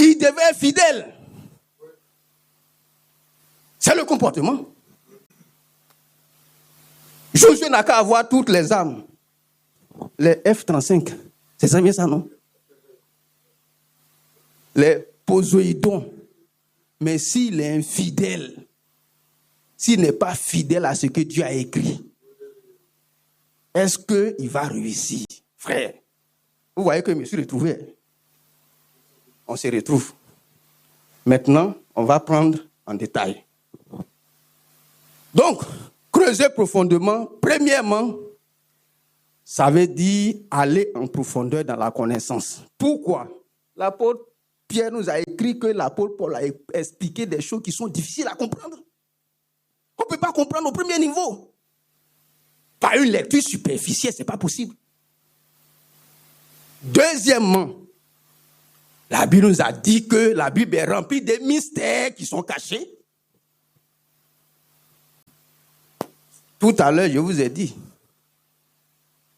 Il devait être fidèle. Oui. C'est le comportement. Josué n'a qu'à avoir toutes les armes. Les F-35. C'est ça bien ça, non? Les Poséidon. Mais s'il est infidèle, s'il n'est pas fidèle à ce que Dieu a écrit, est-ce qu'il va réussir? Frère, vous voyez que je me suis retrouvé. On se retrouve. Maintenant, on va prendre en détail. Donc, creuser profondément, premièrement, ça veut dire aller en profondeur dans la connaissance. Pourquoi? L'apôtre Pierre nous a écrit que l'apôtre Paul a expliqué des choses qui sont difficiles à comprendre. On ne peut pas comprendre au premier niveau. Par une lecture superficielle, ce n'est pas possible. Deuxièmement, la Bible nous a dit que la Bible est remplie de mystères qui sont cachés. Tout à l'heure, je vous ai dit,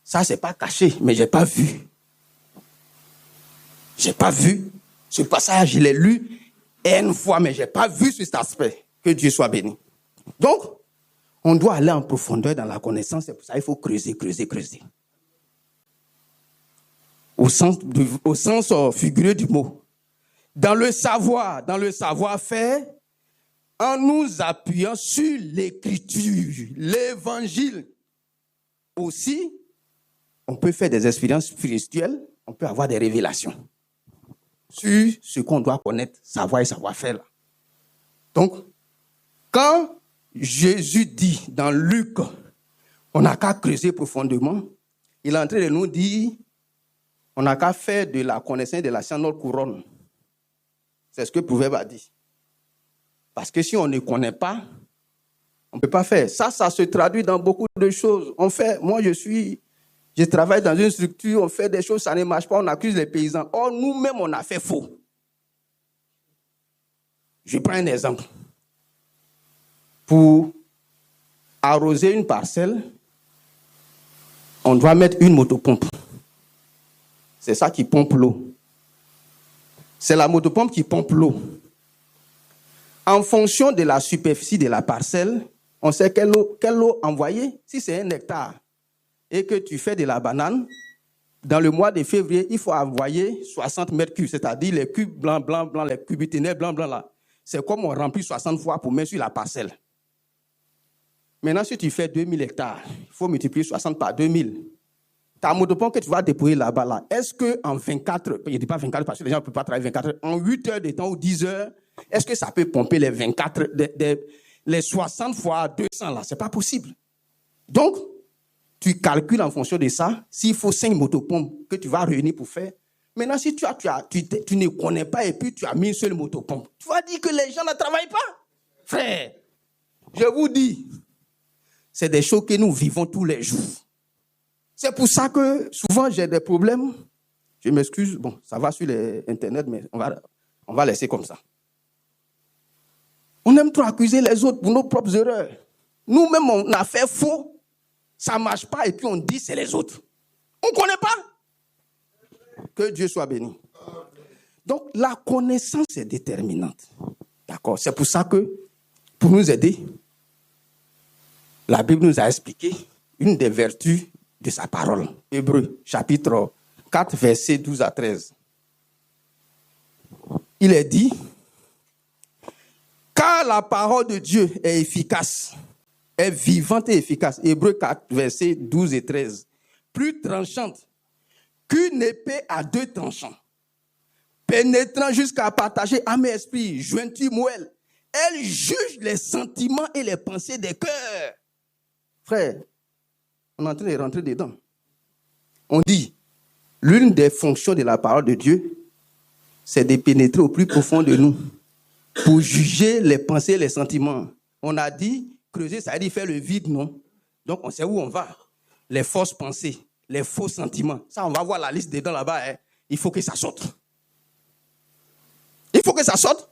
ça, c'est pas caché, mais je n'ai pas vu. Je n'ai pas vu. Ce passage, je l'ai lu une fois, mais je n'ai pas vu cet aspect. Que Dieu soit béni. Donc, on doit aller en profondeur dans la connaissance. C'est pour ça qu'il faut creuser, creuser, creuser. Au sens figuré du mot. Dans le savoir, dans le savoir-faire, en nous appuyant sur l'écriture, l'évangile. Aussi, on peut faire des expériences spirituelles, on peut avoir des révélations sur ce qu'on doit connaître, savoir et savoir-faire. Là. Donc, quand Jésus dit dans Luc, on n'a qu'à creuser profondément, il est en train de nous dire, on n'a qu'à faire de la connaissance de la science notre couronne. C'est ce que le proverbe a dit. Parce que si on ne connaît pas, on ne peut pas faire. Ça se traduit dans beaucoup de choses. Je travaille dans une structure, on fait des choses, ça ne marche pas, on accuse les paysans. Or, nous-mêmes, on a fait faux. Je prends un exemple. Pour arroser une parcelle, on doit mettre une motopompe. C'est ça qui pompe l'eau. C'est la motopompe qui pompe l'eau. En fonction de la superficie de la parcelle, on sait quelle eau envoyer. Si c'est 1 hectare, et que tu fais de la banane, dans le mois de février, il faut envoyer 60 mètres cubes, c'est-à-dire les cubes blancs, les cubitaires blancs, là. C'est comme on remplit 60 fois pour mettre sur la parcelle. Maintenant, si tu fais 2000 hectares, il faut multiplier 60 par 2000. Ta moto-pompe que tu vas déployer là-bas, là, est-ce qu'en 24 heures, il ne dit pas 24 parce que les gens ne peuvent pas travailler 24 heures, en 8 heures de temps ou 10 heures, est-ce que ça peut pomper les 24, les 60 fois 200 là? Ce n'est pas possible. Donc, tu calcules en fonction de ça, s'il faut 5 motopompes que tu vas réunir pour faire. Maintenant, si tu ne connais pas et puis tu as mis une seule motopompe, tu vas dire que les gens ne travaillent pas. Frère, je vous dis, c'est des choses que nous vivons tous les jours. C'est pour ça que souvent j'ai des problèmes. Je m'excuse, bon, ça va sur Internet, mais on va laisser comme ça. On aime trop accuser les autres pour nos propres erreurs. Nous-mêmes, on a fait faux, ça ne marche pas, et puis on dit c'est les autres. On ne connaît pas. Que Dieu soit béni. Donc, la connaissance est déterminante. D'accord? C'est pour ça que, pour nous aider, la Bible nous a expliqué une des vertus de sa parole. Hébreux, chapitre 4, versets 12 à 13. Il est dit, car la parole de Dieu est efficace, est vivante et efficace. Hébreux 4, versets 12 et 13. Plus tranchante qu'une épée à 2 tranchants, pénétrant jusqu'à partager âme et esprit, jointure moelle. Elle juge les sentiments et les pensées des cœurs. Frère, on est en train de rentrer dedans. On dit, l'une des fonctions de la parole de Dieu, c'est de pénétrer au plus profond de nous pour juger les pensées et les sentiments. On a dit, creuser, ça veut dire faire le vide, non? Donc, on sait où on va. Les fausses pensées, les faux sentiments. Ça, on va voir la liste dedans là-bas. Hein. Il faut que ça sorte. Il faut que ça sorte.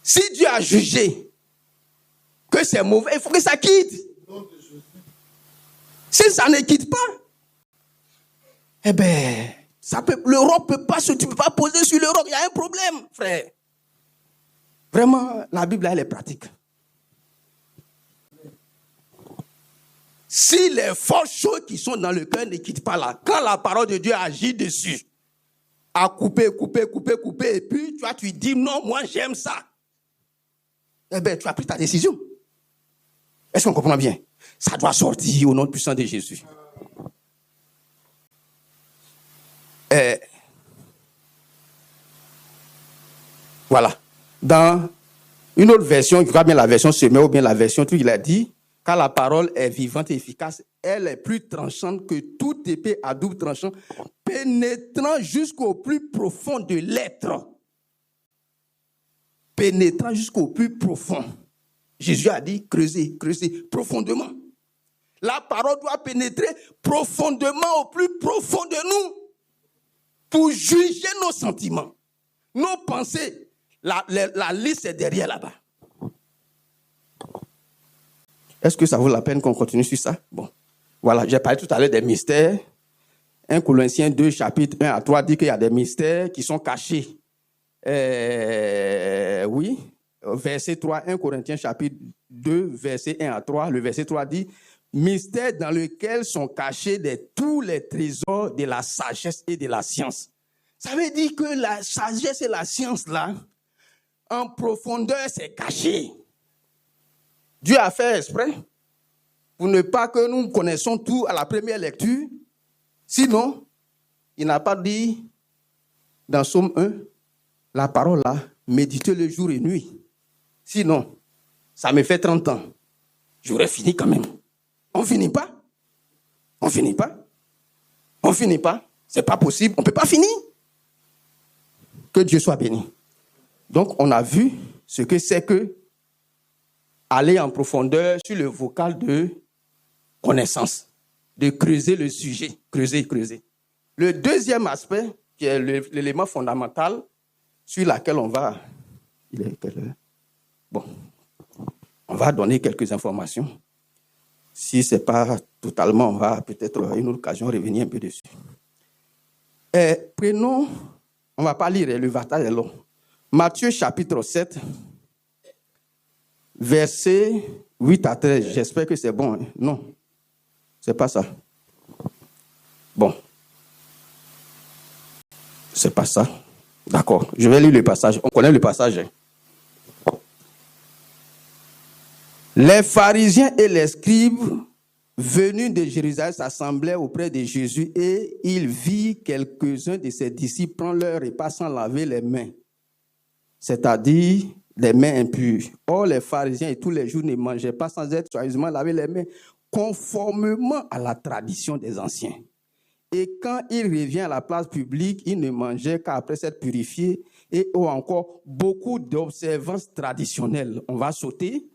Si Dieu a jugé que c'est mauvais, il faut que ça quitte. Si ça ne quitte pas, eh bien, le roc peut pas tu ne peux pas poser sur le roc, il y a un problème, frère. Vraiment, la Bible, elle est pratique. Si les fortes choses qui sont dans le cœur ne quittent pas là, quand la parole de Dieu agit dessus, à couper, et puis tu dis non, moi j'aime ça. Eh bien, tu as pris ta décision. Est-ce qu'on comprend bien? Ça doit sortir au nom puissant de Jésus. Voilà. Dans une autre version, je crois bien la version Semeur ou bien la version tout, il a dit, car la parole est vivante et efficace, elle est plus tranchante que toute épée à double tranchant, pénétrant jusqu'au plus profond de l'être. Pénétrant jusqu'au plus profond. Jésus a dit, creusez profondément. La parole doit pénétrer profondément au plus profond de nous pour juger nos sentiments, nos pensées. La liste est derrière là-bas. Est-ce que ça vaut la peine qu'on continue sur ça? Bon, voilà, j'ai parlé tout à l'heure des mystères. 1 Corinthiens 2, chapitre 1 à 3 dit qu'il y a des mystères qui sont cachés. Oui, verset 3, 1 Corinthiens chapitre 2, verset 1 à 3. Le verset 3 dit, mystères dans lesquels sont cachés tous les trésors de la sagesse et de la science. Ça veut dire que la sagesse et la science, là, en profondeur, c'est caché. Dieu a fait exprès pour ne pas que nous connaissions tout à la première lecture. Sinon, il n'a pas dit dans Somme 1, la parole là, méditez le jour et nuit. Sinon, ça me fait 30 ans. J'aurais fini quand même. On finit pas. C'est pas possible. On ne peut pas finir. Que Dieu soit béni. Donc, on a vu ce que c'est que aller en profondeur sur le vocal de connaissance, de creuser le sujet, creuser. Le deuxième aspect, qui est l'élément fondamental sur lequel on va... Il est quelle heure? Bon, on va donner quelques informations. Si ce n'est pas totalement, on va peut-être à une autre occasion revenir un peu dessus. Prenons, on ne va pas lire, le vartage est long. Matthieu chapitre 7, versets 8 à 13. J'espère que c'est bon. Hein? Non, ce n'est pas ça. Bon. C'est pas ça. D'accord. Je vais lire le passage. On connaît le passage. Les pharisiens et les scribes venus de Jérusalem s'assemblaient auprès de Jésus et il vit quelques-uns de ses disciples prendre leur repas sans laver les mains, c'est-à-dire les mains impures. Or, les pharisiens et tous les jours ne mangeaient pas sans être soigneusement laver les mains, conformément à la tradition des anciens. Et quand il revient à la place publique, il ne mangeait qu'après s'être purifié et encore beaucoup d'observances traditionnelles. On va sauter.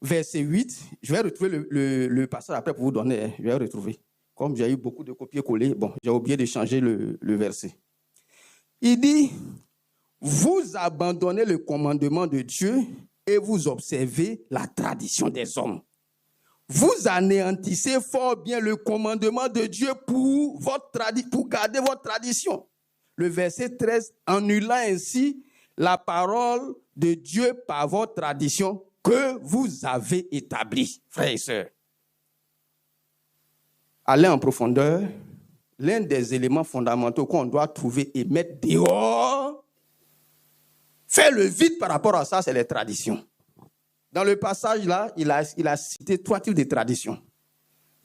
Verset 8, je vais retrouver le passage après pour vous donner, je vais retrouver. Comme j'ai eu beaucoup de copier-coller, bon, j'ai oublié de changer le verset. Il dit, vous abandonnez le commandement de Dieu et vous observez la tradition des hommes. Vous anéantissez fort bien le commandement de Dieu pour garder votre tradition. Le verset 13, annulant ainsi la parole de Dieu par votre tradition que vous avez établie, frères et sœurs. Aller en profondeur, l'un des éléments fondamentaux qu'on doit trouver et mettre dehors, faire le vide par rapport à ça, c'est les traditions. Dans le passage là, il a cité 3 types de traditions.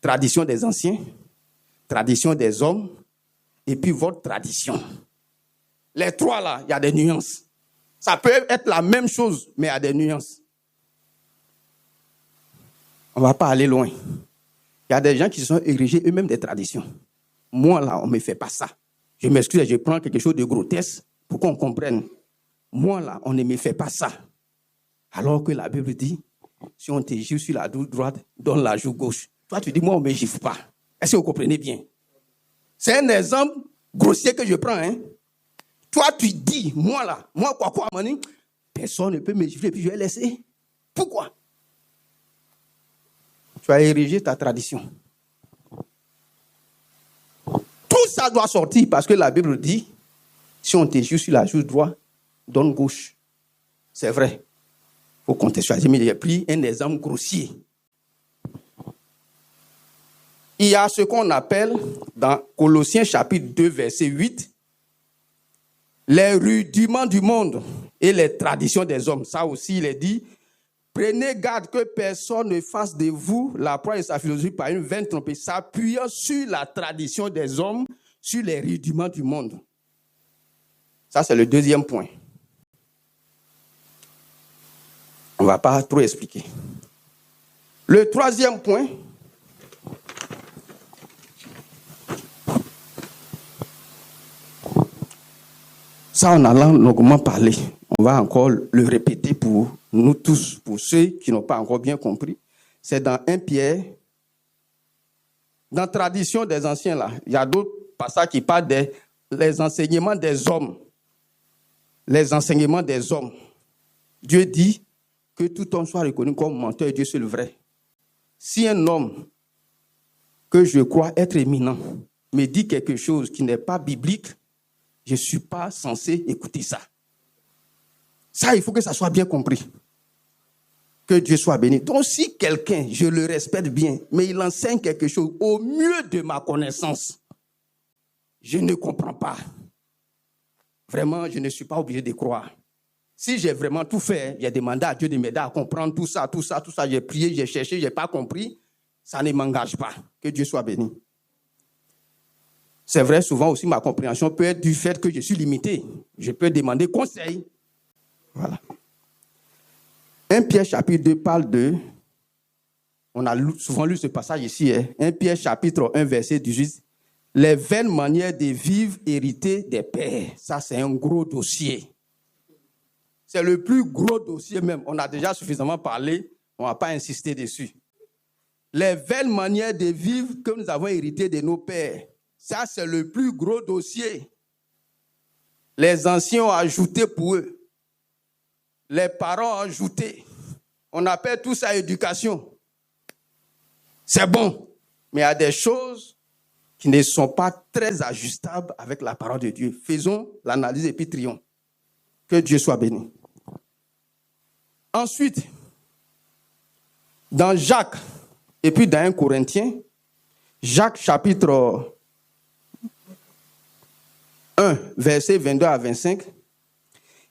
Tradition des anciens, tradition des hommes, et puis votre tradition. Les 3 là, il y a des nuances. Ça peut être la même chose, mais il y a des nuances. On ne va pas aller loin. Il y a des gens qui sont érigés eux-mêmes des traditions. Moi, là, on ne me fait pas ça. Je m'excuse, je prends quelque chose de grotesque pour qu'on comprenne. Moi, là, on ne me fait pas ça. Alors que la Bible dit, si on te gifle sur la joue droite, donne la joue gauche. Toi, tu dis, moi, on ne me gifle pas. Est-ce que vous comprenez bien? C'est un exemple grossier que je prends. Hein? Toi, tu dis, moi, là, quoi, mani, personne ne peut me gifler, puis je vais laisser. Pourquoi? Tu as érigé ta tradition. Tout ça doit sortir parce que la Bible dit, si on te gifle sur la joue droite, donne gauche. C'est vrai. Il faut contextualiser, mais j'ai pris un exemple grossier. Il y a ce qu'on appelle, dans Colossiens chapitre 2, verset 8, les rudiments du monde et les traditions des hommes. Ça aussi, il est dit, prenez garde que personne ne fasse de vous la proie de sa philosophie par une vaine tromperie, s'appuyant sur la tradition des hommes, sur les rudiments du monde. Ça, c'est le deuxième point. On ne va pas trop expliquer. Le troisième point, ça, en allant longuement parler, on va encore le répéter pour nous tous, pour ceux qui n'ont pas encore bien compris. C'est dans 1 Pierre, dans la tradition des anciens, là, il y a d'autres passages qui parlent des enseignements des hommes. Les enseignements des hommes. Dieu dit que tout homme soit reconnu comme menteur et Dieu seul vrai. Si un homme que je crois être éminent me dit quelque chose qui n'est pas biblique, je ne suis pas censé écouter ça. Ça, il faut que ça soit bien compris. Que Dieu soit béni. Donc, si quelqu'un, je le respecte bien, mais il enseigne quelque chose au mieux de ma connaissance, je ne comprends pas. Vraiment, je ne suis pas obligé de croire. Si j'ai vraiment tout fait, j'ai demandé à Dieu de m'aider à comprendre tout ça, j'ai prié, j'ai cherché, je n'ai pas compris, ça ne m'engage pas. Que Dieu soit béni. C'est vrai, souvent aussi, ma compréhension peut être du fait que je suis limité. Je peux demander conseil. Voilà. 1 Pierre chapitre 2 parle de... On a souvent lu ce passage ici. 1 Pierre chapitre 1 verset 18. Les vaines manières de vivre héritées des pères. Ça, c'est un gros dossier. C'est le plus gros dossier même. On a déjà suffisamment parlé. On ne va pas insister dessus. Les vaines manières de vivre que nous avons héritées de nos pères. Ça, c'est le plus gros dossier. Les anciens ont ajouté pour eux. Les parents ont ajouté. On appelle tout ça éducation. C'est bon. Mais il y a des choses qui ne sont pas très ajustables avec la parole de Dieu. Faisons l'analyse et puis trions. Que Dieu soit béni. Ensuite, dans Jacques, et puis dans 1 Corinthiens, Jacques chapitre 1, verset 22 à 25,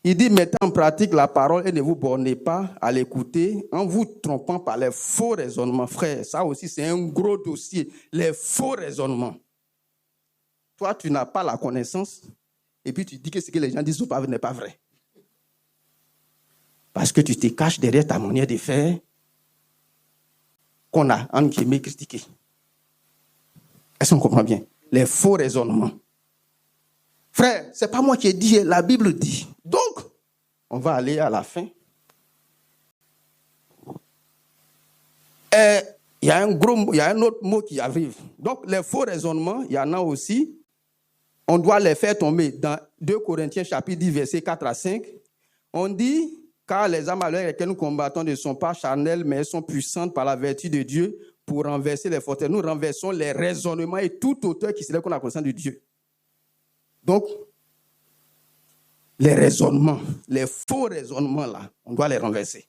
il dit, mettez en pratique la parole et ne vous bornez pas à l'écouter en vous trompant par les faux raisonnements. Frère, ça aussi, c'est un gros dossier. Les faux raisonnements. Toi, tu n'as pas la connaissance et puis tu dis que ce que les gens disent n'est pas vrai. Parce que tu te caches derrière ta manière de faire qu'on a, en guillemets, critiqué. Est-ce qu'on comprend bien? Les faux raisonnements. Frère, ce n'est pas moi qui ai dit, la Bible dit. Donc, on va aller à la fin. Il y a un autre mot qui arrive. Donc, les faux raisonnements, il y en a aussi. On doit les faire tomber dans 2 Corinthiens chapitre 10, versets 4 à 5. On dit, car les âmes avec lesquelles nous combattons ne sont pas charnelles, mais elles sont puissantes par la vertu de Dieu pour renverser les forteresses. Nous renversons les raisonnements et tout auteur qui se lève contre la connaissance de Dieu. Donc, les raisonnements, les faux raisonnements là, on doit les renverser.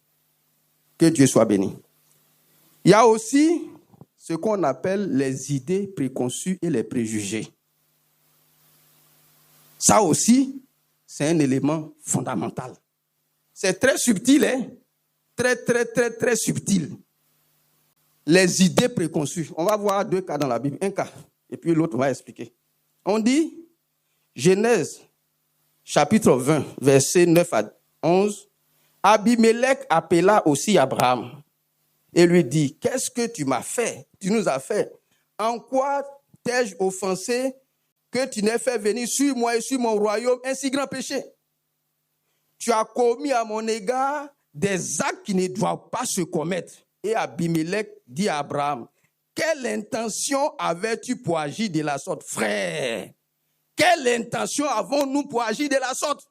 Que Dieu soit béni. Il y a aussi ce qu'on appelle les idées préconçues et les préjugés. Ça aussi, c'est un élément fondamental. C'est très subtil, hein? Très subtil. Les idées préconçues. On va voir 2 cas dans la Bible. Un cas, et puis l'autre, on va expliquer. On dit, Genèse, chapitre 20, versets 9 à 11, Abimelech appela aussi Abraham et lui dit, qu'est-ce que tu m'as fait? Tu nous as fait. En quoi t'ai-je offensé que tu n'aies fait venir sur moi et sur mon royaume un si grand péché? Tu as commis à mon égard des actes qui ne doivent pas se commettre. Et Abimelech dit à Abraham, quelle intention avais-tu pour agir de la sorte? Frère, quelle intention avons-nous pour agir de la sorte?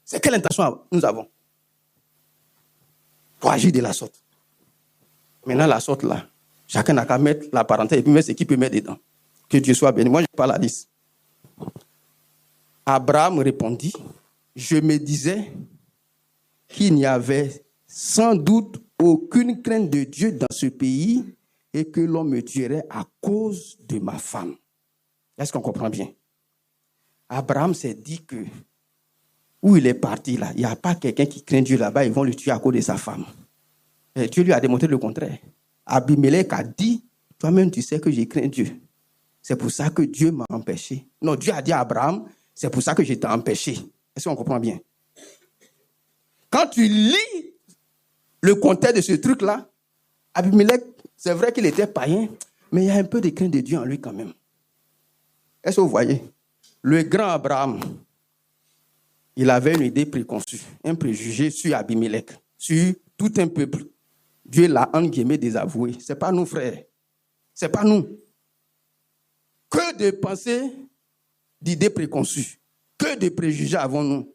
C'est quelle intention nous avons pour agir de la sorte? Maintenant, la sorte là, chacun n'a qu'à mettre la parenthèse et puis mettre ce qu'il peut mettre dedans. Que Dieu soit béni. Moi, je parle à 10. Abraham répondit, je me disais qu'il n'y avait sans doute aucune crainte de Dieu dans ce pays et que l'on me tuerait à cause de ma femme. Est-ce qu'on comprend bien? Abraham s'est dit que où il est parti là, il n'y a pas quelqu'un qui craint Dieu là-bas, ils vont le tuer à cause de sa femme. Et Dieu lui a démontré le contraire. Abimelech a dit, toi-même tu sais que j'ai craint Dieu. C'est pour ça que Dieu m'a empêché. Non, Dieu a dit à Abraham, c'est pour ça que je t'ai empêché. Est-ce qu'on comprend bien? Quand tu lis le contexte de ce truc-là, Abimelech, c'est vrai qu'il était païen, mais il y a un peu de crainte de Dieu en lui quand même. Est-ce que vous voyez? Le grand Abraham, il avait une idée préconçue, un préjugé sur Abimelech, sur tout un peuple. Dieu l'a en guillemets désavoué. Ce n'est pas nous, frères. Ce n'est pas nous. Que de pensées, d'idées préconçues, que de préjugés avons-nous?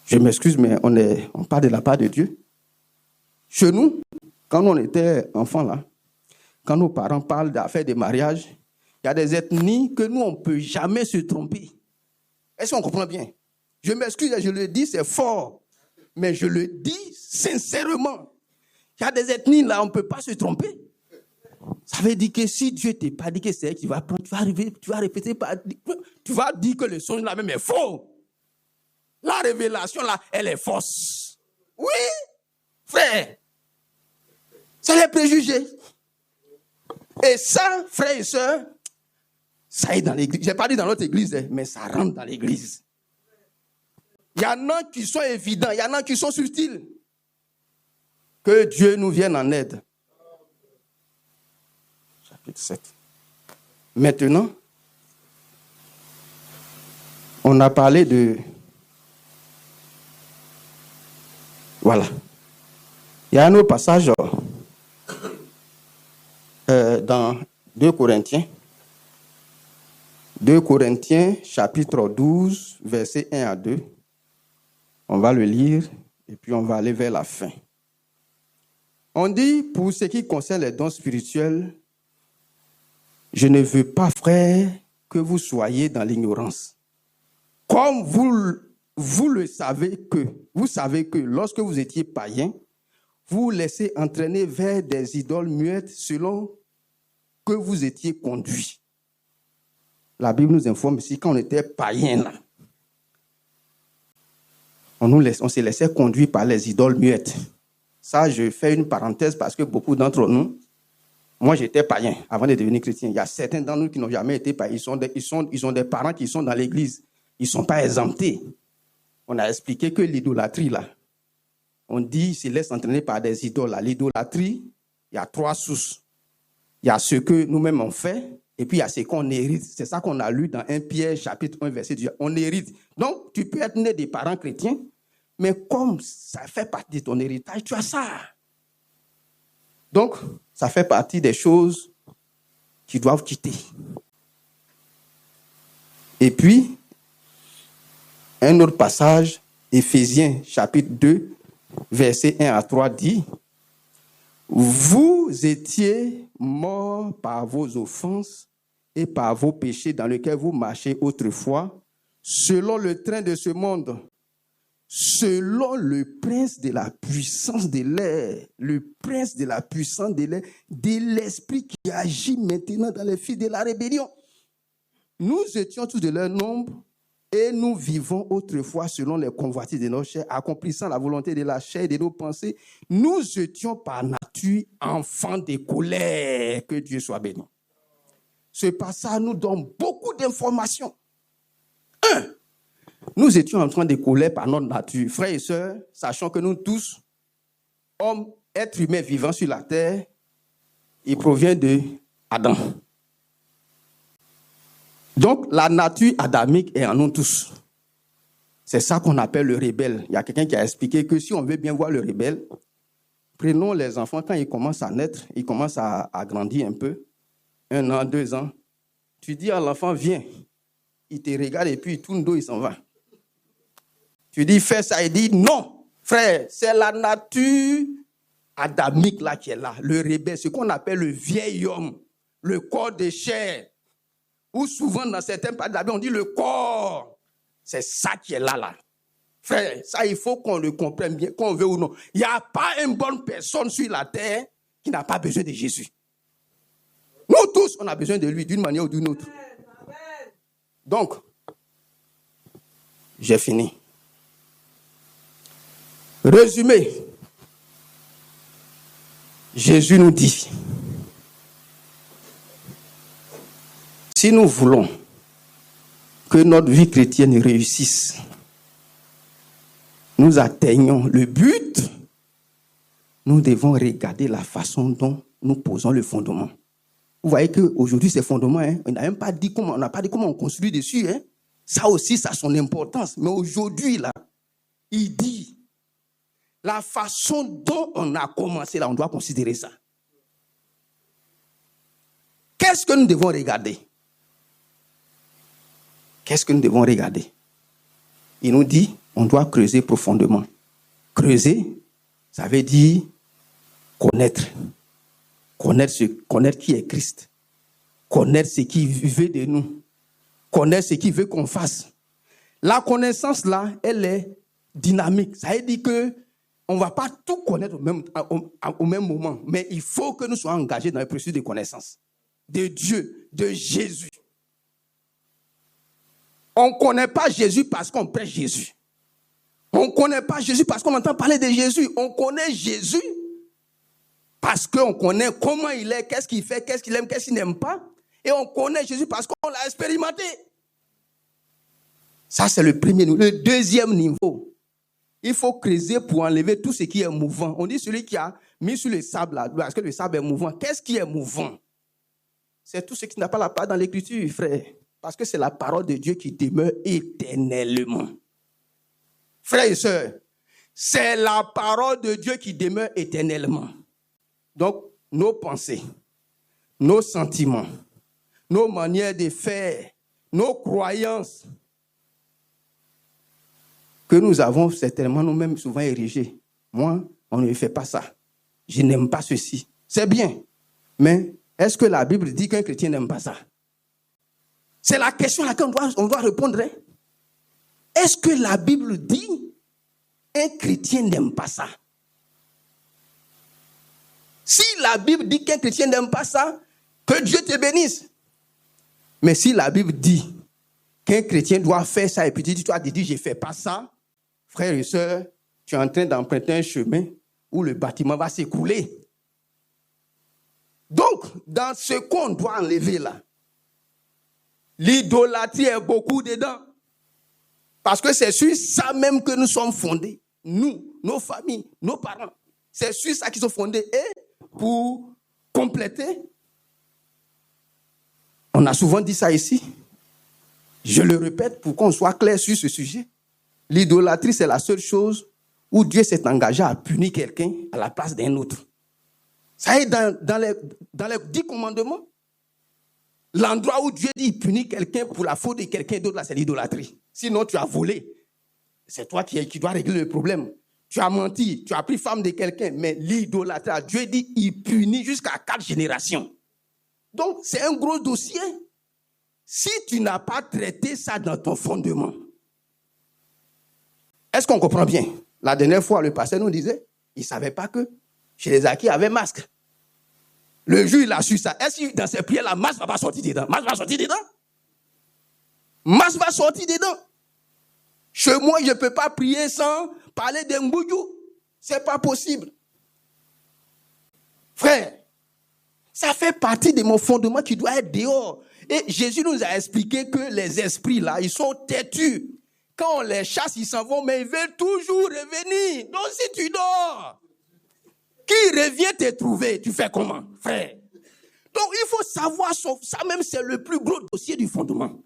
Je m'excuse, mais on parle de la part de Dieu. Chez nous, quand on était enfants là, quand nos parents parlent d'affaires de mariage, il y a des ethnies que nous, on ne peut jamais se tromper. Est-ce qu'on comprend bien? Je m'excuse, je le dis, c'est fort. Mais je le dis sincèrement. Il y a des ethnies là, on ne peut pas se tromper. Ça veut dire que si Dieu ne t'a pas dit que c'est elle qui va prendre, tu vas répéter, tu vas dire que le songe là même est faux. La révélation là, elle est fausse. Oui, frère. C'est les préjugés. Et ça, frères et sœurs, ça est dans l'église. Je n'ai pas dit dans l'autre église, mais ça rentre dans l'église. Il y en a qui sont évidents, il y en a qui sont subtils. Que Dieu nous vienne en aide. Chapitre 7. Maintenant, on a parlé de... Voilà. Il y a un autre passage dans 2 Corinthiens. 2 Corinthiens, chapitre 12, versets 1 à 2. On va le lire et puis on va aller vers la fin. On dit, pour ce qui concerne les dons spirituels, je ne veux pas, frères, que vous soyez dans l'ignorance. Comme vous savez que lorsque vous étiez païens, vous vous laissez entraîner vers des idoles muettes selon que vous étiez conduits. la Bible nous informe ici, quand on était païens, là, on se laissait conduire par les idoles muettes. Ça, je fais une parenthèse parce que beaucoup d'entre nous, moi j'étais païen avant de devenir chrétien. Il y a certains d'entre nous qui n'ont jamais été païens. Ils ont des parents qui sont dans l'église. Ils ne sont pas exemptés. On a expliqué que l'idolâtrie, là, on dit, se laisse entraîner par des idoles. Là. L'idolâtrie, il y a 3 sources. Il y a ce que nous-mêmes on fait, et puis il y a ce qu'on hérite. C'est ça qu'on a lu dans 1 Pierre, chapitre 1, verset 10. On hérite. Donc, tu peux être né des parents chrétiens, mais comme ça fait partie de ton héritage, tu as ça. Donc, ça fait partie des choses qui doivent quitter. Et puis, un autre passage, Éphésiens, chapitre 2, verset 1 à 3, dit « Vous étiez morts par vos offenses et par vos péchés dans lesquels vous marchez autrefois, selon le train de ce monde, selon le prince de la puissance de l'air, de l'esprit qui agit maintenant dans les fils de la rébellion. Nous étions tous de leur nombre et nous vivons autrefois selon les convoitises de nos chairs, accomplissant la volonté de la chair et de nos pensées. Nous étions par nature enfants de colère. Que Dieu soit béni. Ce passage nous donne beaucoup d'informations. 1. Nous étions en train de colère par notre nature. Frères et sœurs, sachant que nous tous, hommes, êtres humains vivant sur la terre, il provient de Adam. Donc, la nature adamique est en nous tous. C'est ça qu'on appelle le rebelle. Il y a quelqu'un qui a expliqué que si on veut bien voir le rebelle, prenons les enfants, quand ils commencent à naître, ils commencent à grandir un peu, 1 an, 2 ans. Tu dis à l'enfant, viens. Il te regarde et puis il tourne dos, il s'en va. Tu dis, fais ça, il dit, non, frère, c'est la nature adamique là qui est là, le rebelle, ce qu'on appelle le vieil homme, le corps de chair, ou souvent dans certains passages de la Bible, on dit le corps. C'est ça qui est là, là. Frère, ça, il faut qu'on le comprenne bien, qu'on veut ou non. Il n'y a pas une bonne personne sur la terre qui n'a pas besoin de Jésus. Nous tous, on a besoin de lui d'une manière ou d'une autre. Donc, j'ai fini. Résumé. Jésus nous dit, si nous voulons que notre vie chrétienne réussisse, nous atteignons le but, nous devons regarder la façon dont nous posons le fondement. Vous voyez qu'aujourd'hui, ces fondements, on n'a pas dit comment on construit dessus. Ça aussi, ça a son importance. Mais aujourd'hui, là, il dit, la façon dont on a commencé, là, on doit considérer ça. Qu'est-ce que nous devons regarder? Qu'est-ce que nous devons regarder? Il nous dit, on doit creuser profondément. Creuser, ça veut dire connaître. Connaître qui est Christ. Connaître ce qu'il veut de nous. Connaître ce qu'il veut qu'on fasse. La connaissance, là, elle est dynamique. Ça veut dire qu'on ne va pas tout connaître au même moment. Mais il faut que nous soyons engagés dans le processus de connaissance. De Dieu, de Jésus. On ne connaît pas Jésus parce qu'on prêche Jésus. On ne connaît pas Jésus parce qu'on entend parler de Jésus. On connaît Jésus parce qu'on connaît comment il est, qu'est-ce qu'il fait, qu'est-ce qu'il aime, qu'est-ce qu'il n'aime pas. Et on connaît Jésus parce qu'on l'a expérimenté. Ça, c'est le premier niveau. Le deuxième niveau, il faut creuser pour enlever tout ce qui est mouvant. On dit celui qui a mis sur le sable, là, parce que le sable est mouvant. Qu'est-ce qui est mouvant? C'est tout ce qui n'a pas la part dans l'écriture, frère. Parce que c'est la parole de Dieu qui demeure éternellement. Frères et sœurs, c'est la parole de Dieu qui demeure éternellement. Donc, nos pensées, nos sentiments, nos manières de faire, nos croyances, que nous avons certainement nous-mêmes souvent érigées. Moi, on ne fait pas ça. Je n'aime pas ceci. C'est bien. Mais est-ce que la Bible dit qu'un chrétien n'aime pas ça? C'est la question à laquelle on doit répondre. Est-ce que la Bible dit qu'un chrétien n'aime pas ça? Si la Bible dit qu'un chrétien n'aime pas ça, que Dieu te bénisse. Mais si la Bible dit qu'un chrétien doit faire ça et puis tu dis, toi, tu dis, je ne fais pas ça, frère et sœur, tu es en train d'emprunter un chemin où le bâtiment va s'écrouler. Donc, dans ce qu'on doit enlever là, l'idolâtrie est beaucoup dedans. Parce que c'est sur ça même que nous sommes fondés. Nous, nos familles, nos parents. C'est sur ça qu'ils sont fondés. Et pour compléter, on a souvent dit ça ici. Je le répète pour qu'on soit clair sur ce sujet. L'idolâtrie, c'est la seule chose où Dieu s'est engagé à punir quelqu'un à la place d'un autre. Ça est dans les 10 commandements. L'endroit où Dieu dit il punit quelqu'un pour la faute de quelqu'un d'autre, là, c'est l'idolâtrie. Sinon, tu as volé. C'est toi qui dois régler le problème. Tu as menti, tu as pris femme de quelqu'un, mais l'idolâtrie, Dieu dit il punit jusqu'à 4 générations. Donc, c'est un gros dossier. Si tu n'as pas traité ça dans ton fondement, est-ce qu'on comprend bien? La dernière fois, le pasteur nous disait, il ne savait pas que chez les acquis, il y avait masque. Le jour, il a su ça. Est-ce que dans ces prières, la masse ne va pas sortir dedans? Masse va sortir dedans? Masse va sortir dedans. Chez moi, je ne peux pas prier sans parler d'un boudou. Ce n'est pas possible. Frère, ça fait partie de mon fondement qui doit être dehors. Et Jésus nous a expliqué que les esprits là, ils sont têtus. Quand on les chasse, ils s'en vont, mais ils veulent toujours revenir. Donc si tu dors, qui revient te trouver, tu fais comment, frère? Donc il faut savoir, ça même c'est le plus gros dossier du fondement.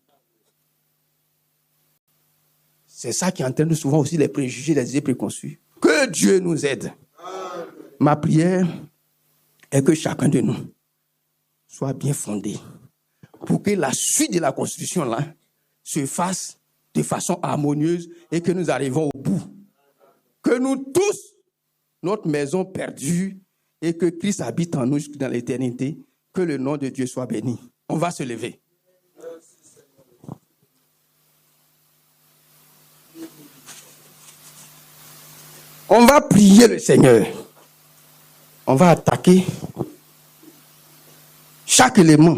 C'est ça qui entraîne souvent aussi les préjugés, les idées préconçues. Que Dieu nous aide. Ma prière est que chacun de nous soit bien fondé pour que la suite de la Constitution là se fasse de façon harmonieuse et que nous arrivons au bout. Que nous tous, notre maison perdue et que Christ habite en nous jusque dans l'éternité, que le nom de Dieu soit béni. On va se lever. On va prier le Seigneur. On va attaquer chaque élément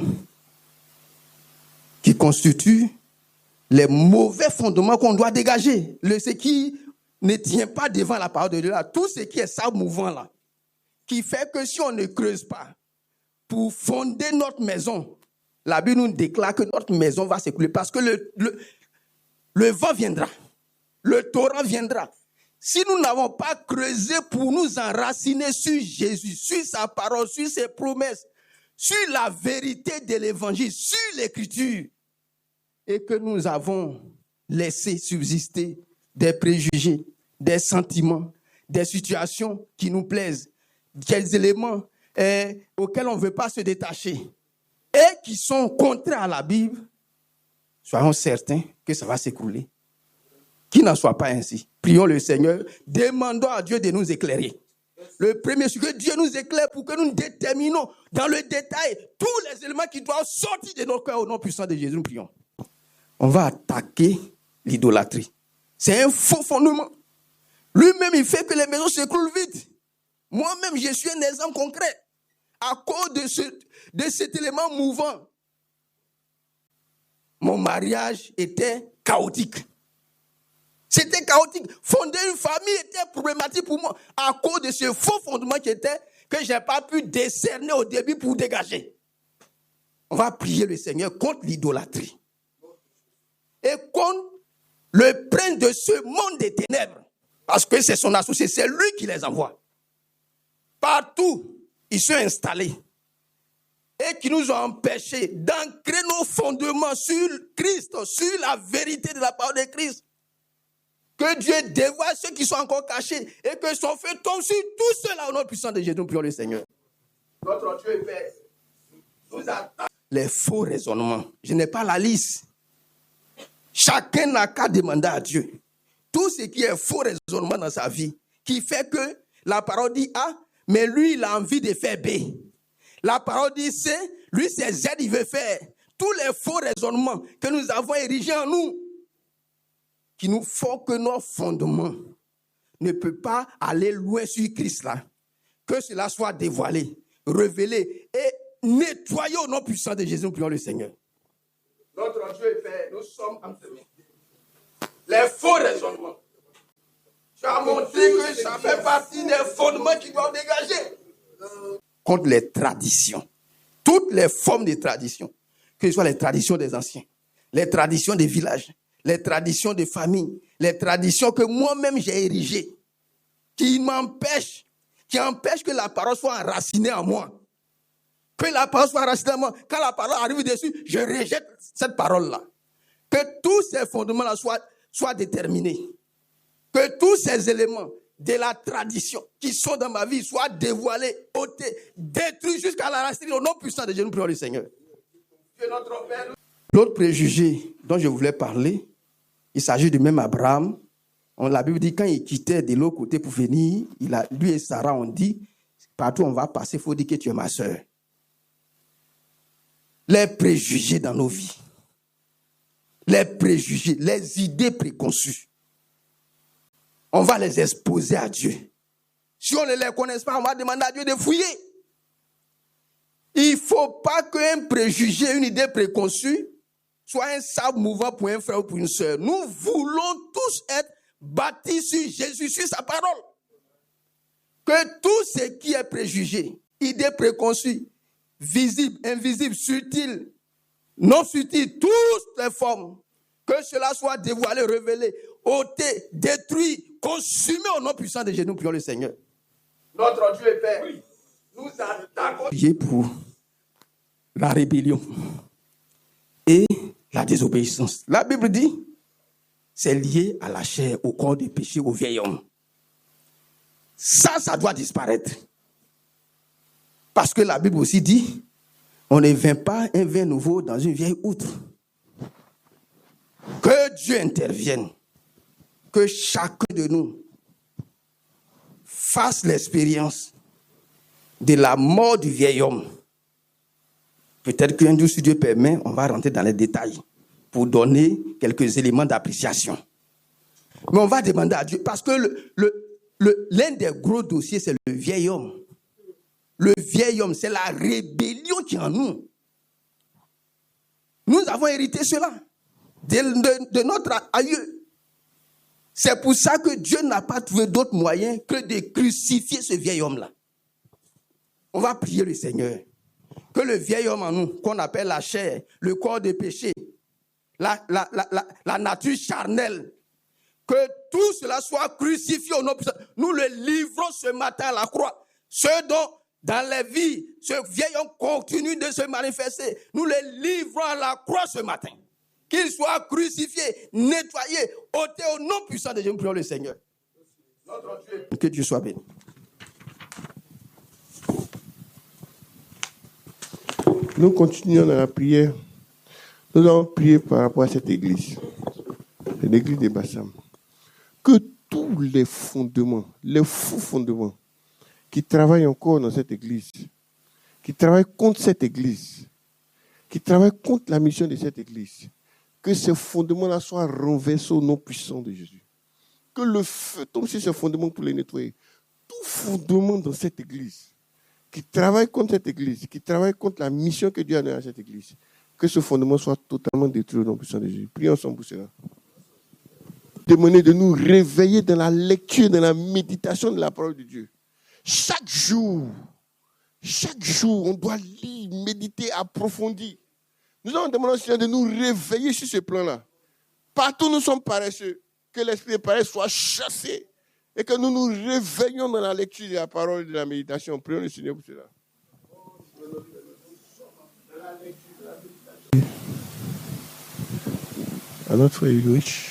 qui constitue les mauvais fondements qu'on doit dégager. Ce qui ne tient pas devant la parole de Dieu là. Tout ce qui est ça mouvant là. Qui fait que si on ne creuse pas pour fonder notre maison, la Bible nous déclare que notre maison va s'écrouler parce que le vent viendra. Le torrent viendra. Si nous n'avons pas creusé pour nous enraciner sur Jésus, sur sa parole, sur ses promesses, sur la vérité de l'évangile, sur l'écriture, et que nous avons laissé subsister des préjugés, des sentiments, des situations qui nous plaisent, des éléments auxquels on ne veut pas se détacher et qui sont contraires à la Bible, soyons certains que ça va s'écrouler. Qu'il n'en soit pas ainsi. Prions le Seigneur, demandons à Dieu de nous éclairer. Le premier, c'est que Dieu nous éclaire pour que nous déterminons dans le détail tous les éléments qui doivent sortir de notre cœur au nom puissant de Jésus. Nous prions. On va attaquer l'idolâtrie. C'est un faux fondement. Lui-même, il fait que les maisons s'écroulent vite. Moi-même, je suis un exemple concret. À cause de cet élément mouvant, mon mariage était chaotique. C'était chaotique. Fonder une famille était problématique pour moi à cause de ce faux fondement que je n'ai pas pu décerner au début pour dégager. On va prier le Seigneur contre l'idolâtrie. Et contre le prince de ce monde des ténèbres. Parce que c'est son associé, c'est lui qui les envoie. Partout, ils sont installés. Et qui nous ont empêchés d'ancrer nos fondements sur Christ, sur la vérité de la parole de Christ. Que Dieu dévoile ceux qui sont encore cachés et que son feu tombe sur tous ceux-là au nom puissant de Jésus. Nous prions le Seigneur. Notre Dieu est Père. Nous attaquons les faux raisonnements. Je n'ai pas la liste. Chacun n'a qu'à demander à Dieu. Tout ce qui est faux raisonnement dans sa vie, qui fait que la parole dit A, mais lui, il a envie de faire B. La parole dit C, lui, c'est Z, il veut faire. Tous les faux raisonnements que nous avons érigés en nous, qui nous font que nos fondements ne peuvent pas aller loin sur Christ là. Que cela soit dévoilé, révélé et nettoyé au nom puissant de Jésus. Nous prions le Seigneur. Notre Dieu est fait, nous sommes enfermés. Les faux raisonnements. Tu as montré que ça fait partie des fondements qui doivent dégager. Contre les traditions. Toutes les formes de traditions. Que ce soit les traditions des anciens, les traditions des villages, les traditions des familles, les traditions que moi-même j'ai érigées, qui empêchent que la parole soit enracinée en moi. Que la parole soit enracinée en moi. Quand la parole arrive dessus, je rejette cette parole-là. Que tous ces fondements-là soient déterminés. Que tous ces éléments de la tradition qui sont dans ma vie soient dévoilés, ôtés, détruits jusqu'à la racine au nom puissant de Dieu. Nous prions le Seigneur. L'autre préjugé dont je voulais parler, il s'agit du même Abraham. La Bible dit quand il quittait de l'autre côté pour venir, lui et Sarah ont dit, partout où on va passer, il faut dire que tu es ma soeur. Les préjugés dans nos vies, les préjugés, les idées préconçues, on va les exposer à Dieu. Si on ne les connaît pas, on va demander à Dieu de fouiller. Il ne faut pas qu'un préjugé, une idée préconçue, soit un sable mouvant pour un frère ou pour une soeur. Nous voulons tous être bâtis sur Jésus, sur sa parole. Que tout ce qui est préjugé, idée préconçue, visible, invisible, subtil, non subtil, toutes les formes, que cela soit dévoilé, révélé, ôté, détruit, consumé au nom puissant de Jésus. Nous prions le Seigneur. Notre Dieu est Père. Nous attaquons pour la rébellion et la désobéissance. La Bible dit, c'est lié à la chair, au corps des péchés, au vieil homme. Ça doit disparaître. Parce que la Bible aussi dit, on ne vend pas un vin nouveau dans une vieille outre. Que Dieu intervienne. Que chacun de nous fasse l'expérience de la mort du vieil homme. Peut-être qu'un jour, si Dieu permet, on va rentrer dans les détails pour donner quelques éléments d'appréciation. Mais on va demander à Dieu, parce que l'un des gros dossiers, c'est le vieil homme. Le vieil homme, c'est la rébellion qui est en nous. Nous avons hérité cela de notre aïeux. C'est pour ça que Dieu n'a pas trouvé d'autre moyen que de crucifier ce vieil homme-là. On va prier le Seigneur. Que le vieil homme en nous, qu'on appelle la chair, le corps de péché, la nature charnelle, que tout cela soit crucifié au nom de Dieu. Nous le livrons ce matin à la croix. Ce dont, dans les vies, ce vieil homme continue de se manifester. Nous le livrons à la croix ce matin. Qu'il soit crucifié, nettoyé, ôté au nom puissant de Dieu. Nous prions le Seigneur. Notre Dieu. Que Dieu soit béni. Nous continuons dans la prière. Nous allons prier par rapport à cette église. C'est l'église de Bassam. Que tous les fondements, les faux fondements qui travaillent encore dans cette église, qui travaillent contre cette église, qui travaillent contre la mission de cette église, que ces fondements-là soient renversés au nom puissant de Jésus. Que le feu tombe sur ces fondements pour les nettoyer. Tout fondement dans cette église qui travaille contre cette église, qui travaille contre la mission que Dieu a donnée à cette église, que ce fondement soit totalement détruit au nom puissant de Jésus. Prions ensemble pour cela. Demandez de nous réveiller dans la lecture, dans la méditation de la parole de Dieu. Chaque jour, on doit lire, méditer, approfondir. Nous allons demander au Seigneur de nous réveiller sur ce plan-là. Partout où nous sommes paresseux, que l'esprit de paresse soit chassé et que nous nous réveillons dans la lecture de la parole et de la méditation. Prions le Seigneur pour cela. À notre frère Ulrich,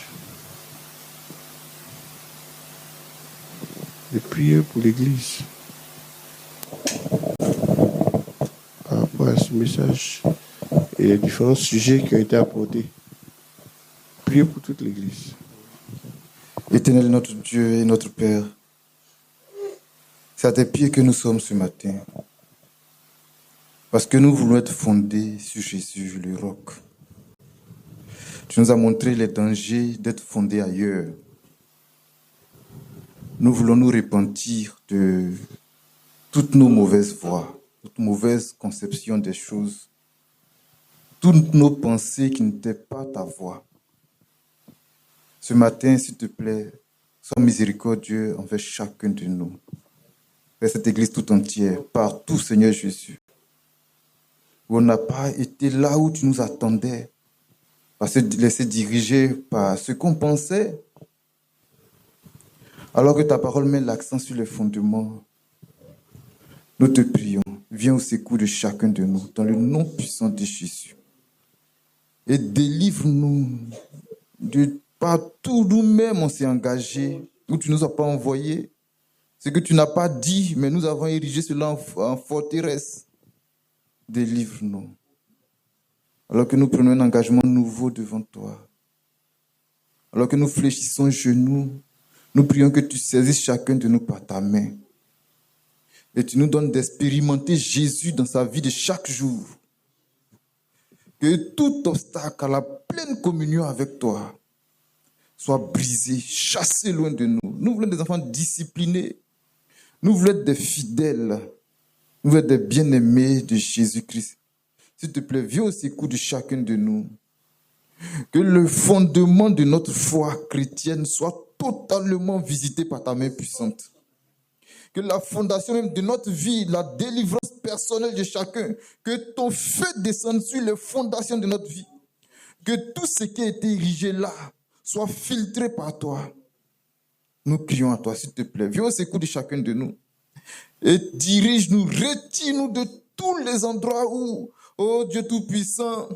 de prier pour l'Église par rapport à ce message et les différents sujets qui ont été apportés. Priez pour toute l'Église. Éternel, notre Dieu et notre Père, c'est à tes pieds que nous sommes ce matin, parce que nous voulons être fondés sur Jésus, le roc. Tu nous as montré les dangers d'être fondés ailleurs. Nous voulons nous repentir de toutes nos mauvaises voies, toute mauvaise conception des choses, toutes nos pensées qui n'étaient pas ta voix. Ce matin, s'il te plaît, sois miséricordieux envers chacun de nous. Vers cette église tout entière, partout, Seigneur Jésus. Où on n'a pas été là où tu nous attendais, à se laisser diriger par ce qu'on pensait, alors que ta parole met l'accent sur les fondements. Nous te prions, viens au secours de chacun de nous, dans le nom puissant de Jésus. Et délivre-nous de partout nous-mêmes on s'est engagé, où tu ne nous as pas envoyés. Ce que tu n'as pas dit, mais nous avons érigé cela en forteresse. Délivre-nous. Alors que nous prenons un engagement nouveau devant toi. Alors que nous fléchissons genoux, nous prions que tu saisisses chacun de nous par ta main. Et tu nous donnes d'expérimenter Jésus dans sa vie de chaque jour. Que tout obstacle à la pleine communion avec toi soit brisé, chassé loin de nous. Nous voulons des enfants disciplinés. Nous voulons être des fidèles. Nous voulons être des bien-aimés de Jésus-Christ. S'il te plaît, viens au secours de chacun de nous. Que le fondement de notre foi chrétienne soit totalement visité par ta main puissante. Que la fondation même de notre vie, la délivrance personnelle de chacun, que ton feu descende sur les fondations de notre vie. Que tout ce qui a été érigé là soit filtré par toi. Nous crions à toi, s'il te plaît. Viens au secours de chacun de nous. Et dirige-nous, retire-nous de tous les endroits où, oh Dieu Tout-Puissant,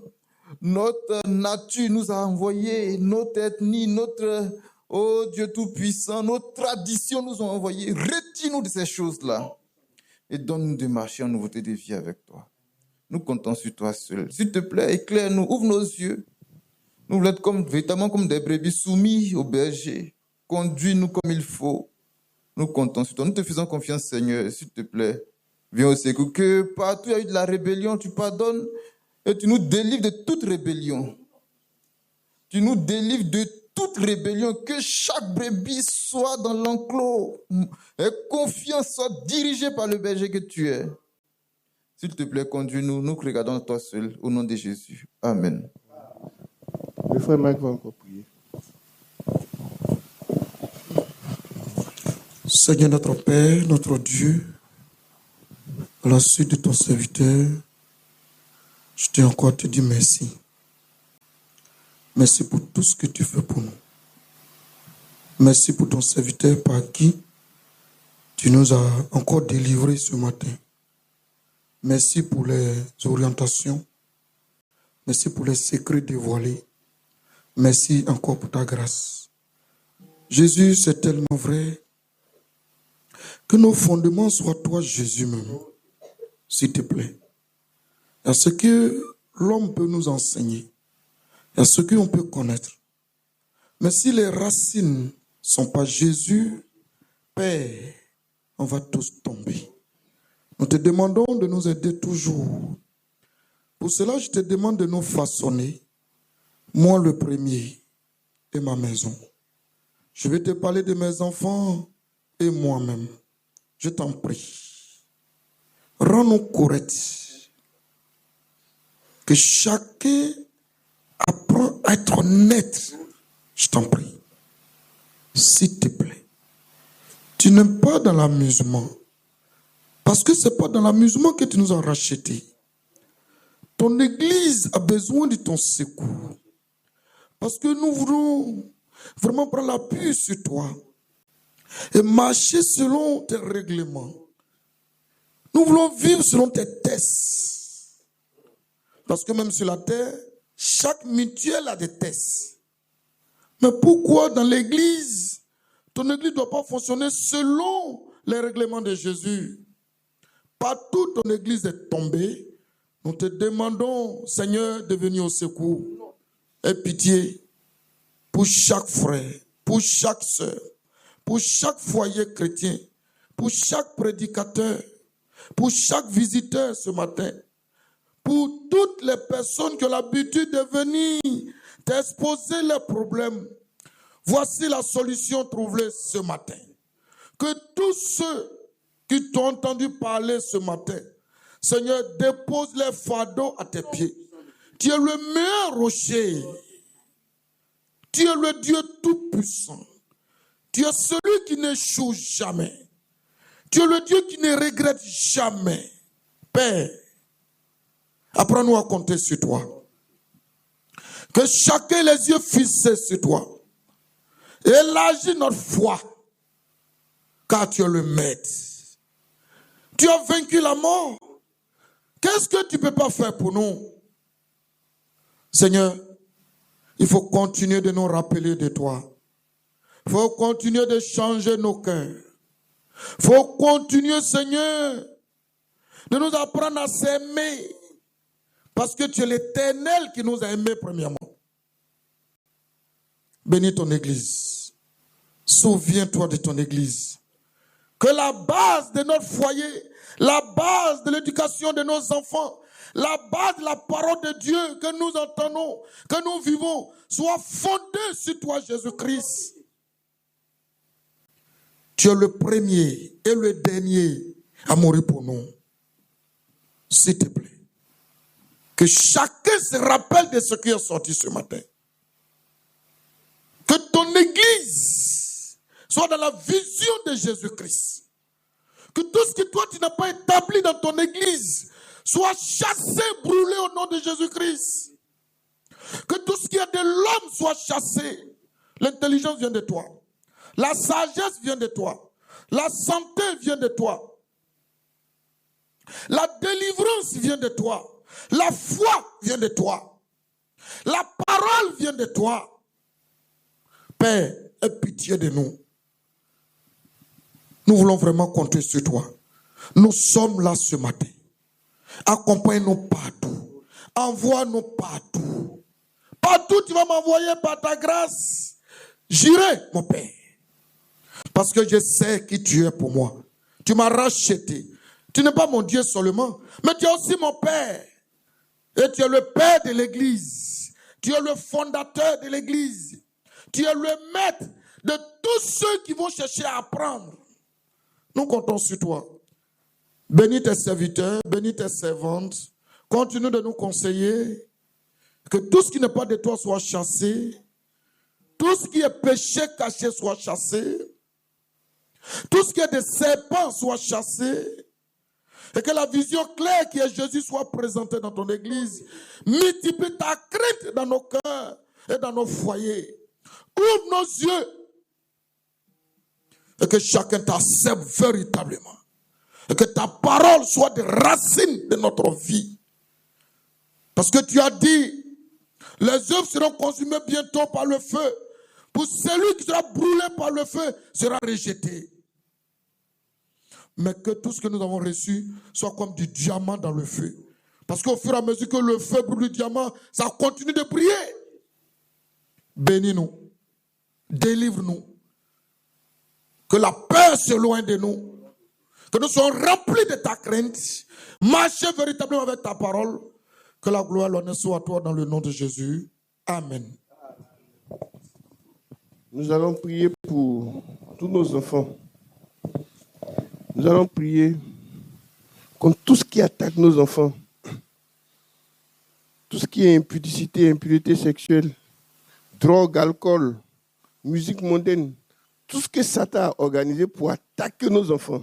notre nature nous a envoyés, notre ethnie, notre, oh Dieu Tout-Puissant, nos traditions nous ont envoyés. Retire-nous de ces choses-là et donne-nous de marcher en nouveauté de vie avec toi. Nous comptons sur toi seul. S'il te plaît, éclaire-nous, ouvre nos yeux. Nous voulons être véritablement comme des brebis soumis au berger. Conduis-nous comme il faut. Nous comptons sur toi. Nous te faisons confiance, Seigneur. S'il te plaît, viens au secours. Que partout il y a eu de la rébellion, tu pardonnes et tu nous délivres de toute rébellion. Tu nous délivres de toute rébellion. Que chaque brebis soit dans l'enclos et confiance soit dirigée par le berger que tu es. S'il te plaît, conduis-nous. Nous regardons à toi seul. Au nom de Jésus. Amen. Le frère Mike va encore prier. Seigneur notre Père, notre Dieu, à la suite de ton serviteur, je t'ai encore te dire merci. Merci pour tout ce que tu fais pour nous. Merci pour ton serviteur par qui tu nous as encore délivrés ce matin. Merci pour les orientations. Merci pour les secrets dévoilés. Merci encore pour ta grâce. Jésus, c'est tellement vrai. Que nos fondements soient toi, Jésus même, s'il te plaît. Il y a ce que l'homme peut nous enseigner. Il y a ce qu'on peut connaître. Mais si les racines ne sont pas Jésus, Père, on va tous tomber. Nous te demandons de nous aider toujours. Pour cela, je te demande de nous façonner. Moi le premier et ma maison. Je vais te parler de mes enfants et moi-même. Je t'en prie. Rends-nous corrects. Que chacun apprend à être honnête. Je t'en prie. S'il te plaît. Tu n'aimes pas dans l'amusement. Parce que ce n'est pas dans l'amusement que tu nous as rachetés. Ton église a besoin de ton secours. Parce que nous voulons vraiment prendre l'appui sur toi. Et marcher selon tes règlements. Nous voulons vivre selon tes tests. Parce que même sur la terre, chaque mutuelle a des tests. Mais pourquoi dans l'église, ton église ne doit pas fonctionner selon les règlements de Jésus? Partout ton église est tombée. Nous te demandons, Seigneur, de venir au secours. Aie pitié pour chaque frère, pour chaque sœur, pour chaque foyer chrétien, pour chaque prédicateur, pour chaque visiteur ce matin, pour toutes les personnes qui ont l'habitude de venir t'exposer leurs problèmes. Voici la solution trouvée ce matin. Que tous ceux qui t'ont entendu parler ce matin, Seigneur, dépose les fardeaux à tes pieds. Tu es le meilleur rocher. Tu es le Dieu tout-puissant. Tu es celui qui n'échoue jamais. Tu es le Dieu qui ne regrette jamais. Père, apprends-nous à compter sur toi. Que chacun ait les yeux fixés sur toi. Élargis notre foi. Car tu es le maître. Tu as vaincu la mort. Qu'est-ce que tu ne peux pas faire pour nous? Seigneur, il faut continuer de nous rappeler de toi. Il faut continuer de changer nos cœurs. Il faut continuer, Seigneur, de nous apprendre à s'aimer. Parce que tu es l'Éternel qui nous a aimés premièrement. Bénis ton Église. Souviens-toi de ton Église. Que la base de notre foyer, la base de l'éducation de nos enfants, la base de la parole de Dieu que nous entendons, que nous vivons, soit fondée sur toi, Jésus-Christ. Tu es le premier et le dernier à mourir pour nous. S'il te plaît. Que chacun se rappelle de ce qui est sorti ce matin. Que ton Église soit dans la vision de Jésus-Christ. Que tout ce que toi tu n'as pas établi dans ton Église soit chassé, brûlé au nom de Jésus-Christ. Que tout ce qui est de l'homme soit chassé. L'intelligence vient de toi. La sagesse vient de toi. La santé vient de toi. La délivrance vient de toi. La foi vient de toi. La parole vient de toi. Père, aie pitié de nous. Nous voulons vraiment compter sur toi. Nous sommes là ce matin. Accompagne-nous partout. Envoie-nous partout. Partout tu vas m'envoyer par ta grâce. J'irai, mon Père. Parce que je sais qui tu es pour moi. Tu m'as racheté. Tu n'es pas mon Dieu seulement, mais tu es aussi mon Père. Et tu es le Père de l'Église. Tu es le fondateur de l'Église. Tu es le maître de tous ceux qui vont chercher à apprendre. Nous comptons sur toi. Bénis tes serviteurs, bénis tes servantes. Continue de nous conseiller. Que tout ce qui n'est pas de toi soit chassé. Tout ce qui est péché caché soit chassé. Tout ce qui est des serpents soit chassé. Et que la vision claire qui est Jésus soit présentée dans ton église. Multiplie ta crainte dans nos cœurs et dans nos foyers. Ouvre nos yeux. Et que chacun t'accepte véritablement. Et que ta parole soit des racines de notre vie. Parce que tu as dit, les œuvres seront consumées bientôt par le feu. Pour celui qui sera brûlé par le feu sera rejeté. Mais que tout ce que nous avons reçu soit comme du diamant dans le feu. Parce qu'au fur et à mesure que le feu brûle le diamant, ça continue de briller. Bénis-nous. Délivre-nous. Que la peur s'éloigne de nous. Que nous soyons remplis de ta crainte. Marcher véritablement avec ta parole. Que la gloire, l'honneur soit à toi dans le nom de Jésus. Amen. Nous allons prier pour tous nos enfants. Nous allons prier contre tout ce qui attaque nos enfants. Tout ce qui est impudicité, impureté sexuelle, drogue, alcool, musique mondaine. Tout ce que Satan a organisé pour attaquer nos enfants.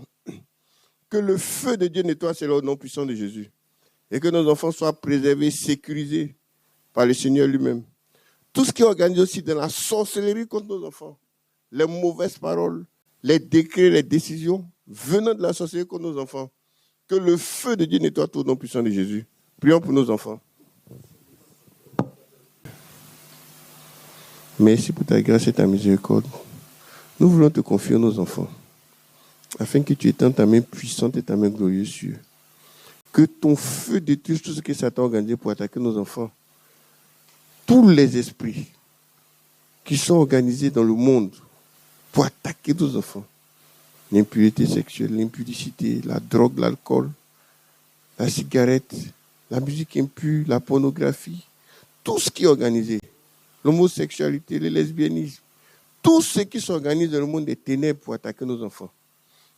Que le feu de Dieu nettoie cela au nom puissant de Jésus. Et que nos enfants soient préservés, sécurisés par le Seigneur lui-même. Tout ce qui est organisé aussi dans la sorcellerie contre nos enfants. Les mauvaises paroles, les décrets, les décisions venant de la sorcellerie contre nos enfants. Que le feu de Dieu nettoie tout au nom puissant de Jésus. Prions pour nos enfants. Merci pour ta grâce et ta miséricorde. Nous voulons te confier nos enfants, afin que tu étendes ta main puissante et ta main glorieuse sur eux. Que ton feu détruise tout ce que Satan a organisé pour attaquer nos enfants. Tous les esprits qui sont organisés dans le monde pour attaquer nos enfants. L'impureté sexuelle, l'impudicité, la drogue, l'alcool, la cigarette, la musique impure, la pornographie, tout ce qui est organisé, l'homosexualité, le lesbianisme, tout ce qui s'organise dans le monde des ténèbres pour attaquer nos enfants.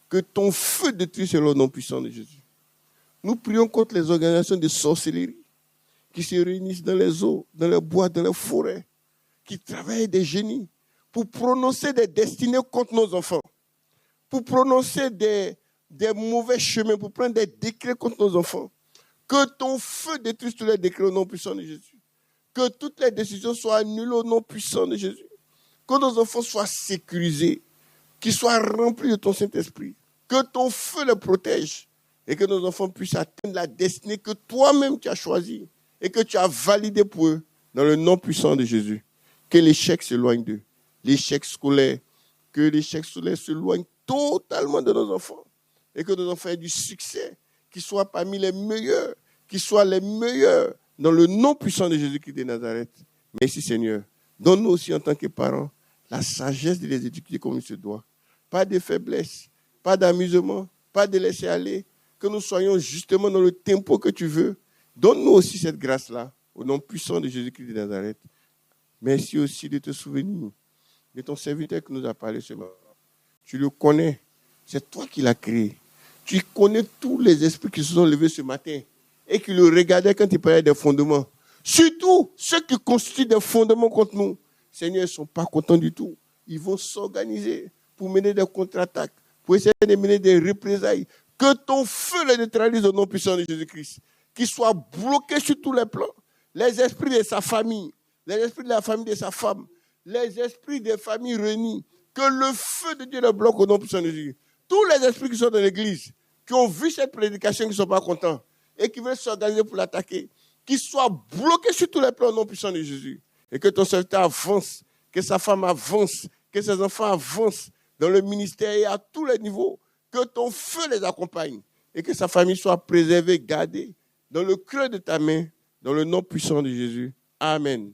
Que ton feu détruise le nom puissant de Jésus. Nous prions contre les organisations de sorcellerie qui se réunissent dans les eaux, dans les bois, dans les forêts, qui travaillent des génies pour prononcer des destinées contre nos enfants, pour prononcer des mauvais chemins, pour prendre des décrets contre nos enfants. Que ton feu détruise tous les décrets au nom puissant de Jésus. Que toutes les décisions soient annulées au nom puissant de Jésus. Que nos enfants soient sécurisés, qu'ils soient remplis de ton Saint-Esprit. Que ton feu les protège et que nos enfants puissent atteindre la destinée que toi-même tu as choisie et que tu as validée pour eux dans le nom puissant de Jésus. Que l'échec s'éloigne d'eux. L'échec scolaire, que l'échec scolaire s'éloigne totalement de nos enfants et que nos enfants aient du succès, qu'ils soient parmi les meilleurs, qu'ils soient les meilleurs dans le nom puissant de Jésus-Christ de Nazareth. Merci Seigneur. Donne-nous aussi en tant que parents la sagesse de les éduquer comme il se doit. Pas de faiblesse, pas d'amusement, pas de laisser aller, que nous soyons justement dans le tempo que tu veux. Donne-nous aussi cette grâce-là, au nom puissant de Jésus-Christ de Nazareth. Merci aussi de te souvenir de ton serviteur qui nous a parlé ce matin. Tu le connais, c'est toi qui l'as créé. Tu connais tous les esprits qui se sont levés ce matin et qui le regardaient quand il parlait des fondements. Surtout ceux qui constituent des fondements contre nous. Seigneur, ils ne sont pas contents du tout. Ils vont s'organiser pour mener des contre-attaques, pour essayer de mener des représailles. Que ton feu les neutralise au nom puissant de Jésus-Christ. Qu'ils soient bloqués sur tous les plans. Les esprits de sa famille, les esprits de la famille de sa femme, les esprits des familles réunies. Que le feu de Dieu les bloque au nom puissant de Jésus. Tous les esprits qui sont dans l'église, qui ont vu cette prédication, qui ne sont pas contents et qui veulent s'organiser pour l'attaquer, qu'ils soient bloqués sur tous les plans au nom puissant de Jésus. Et que ton serviteur avance, que sa femme avance, que ses enfants avancent dans le ministère et à tous les niveaux. Que ton feu les accompagne et que sa famille soit préservée, gardée dans le creux de ta main, dans le nom puissant de Jésus. Amen.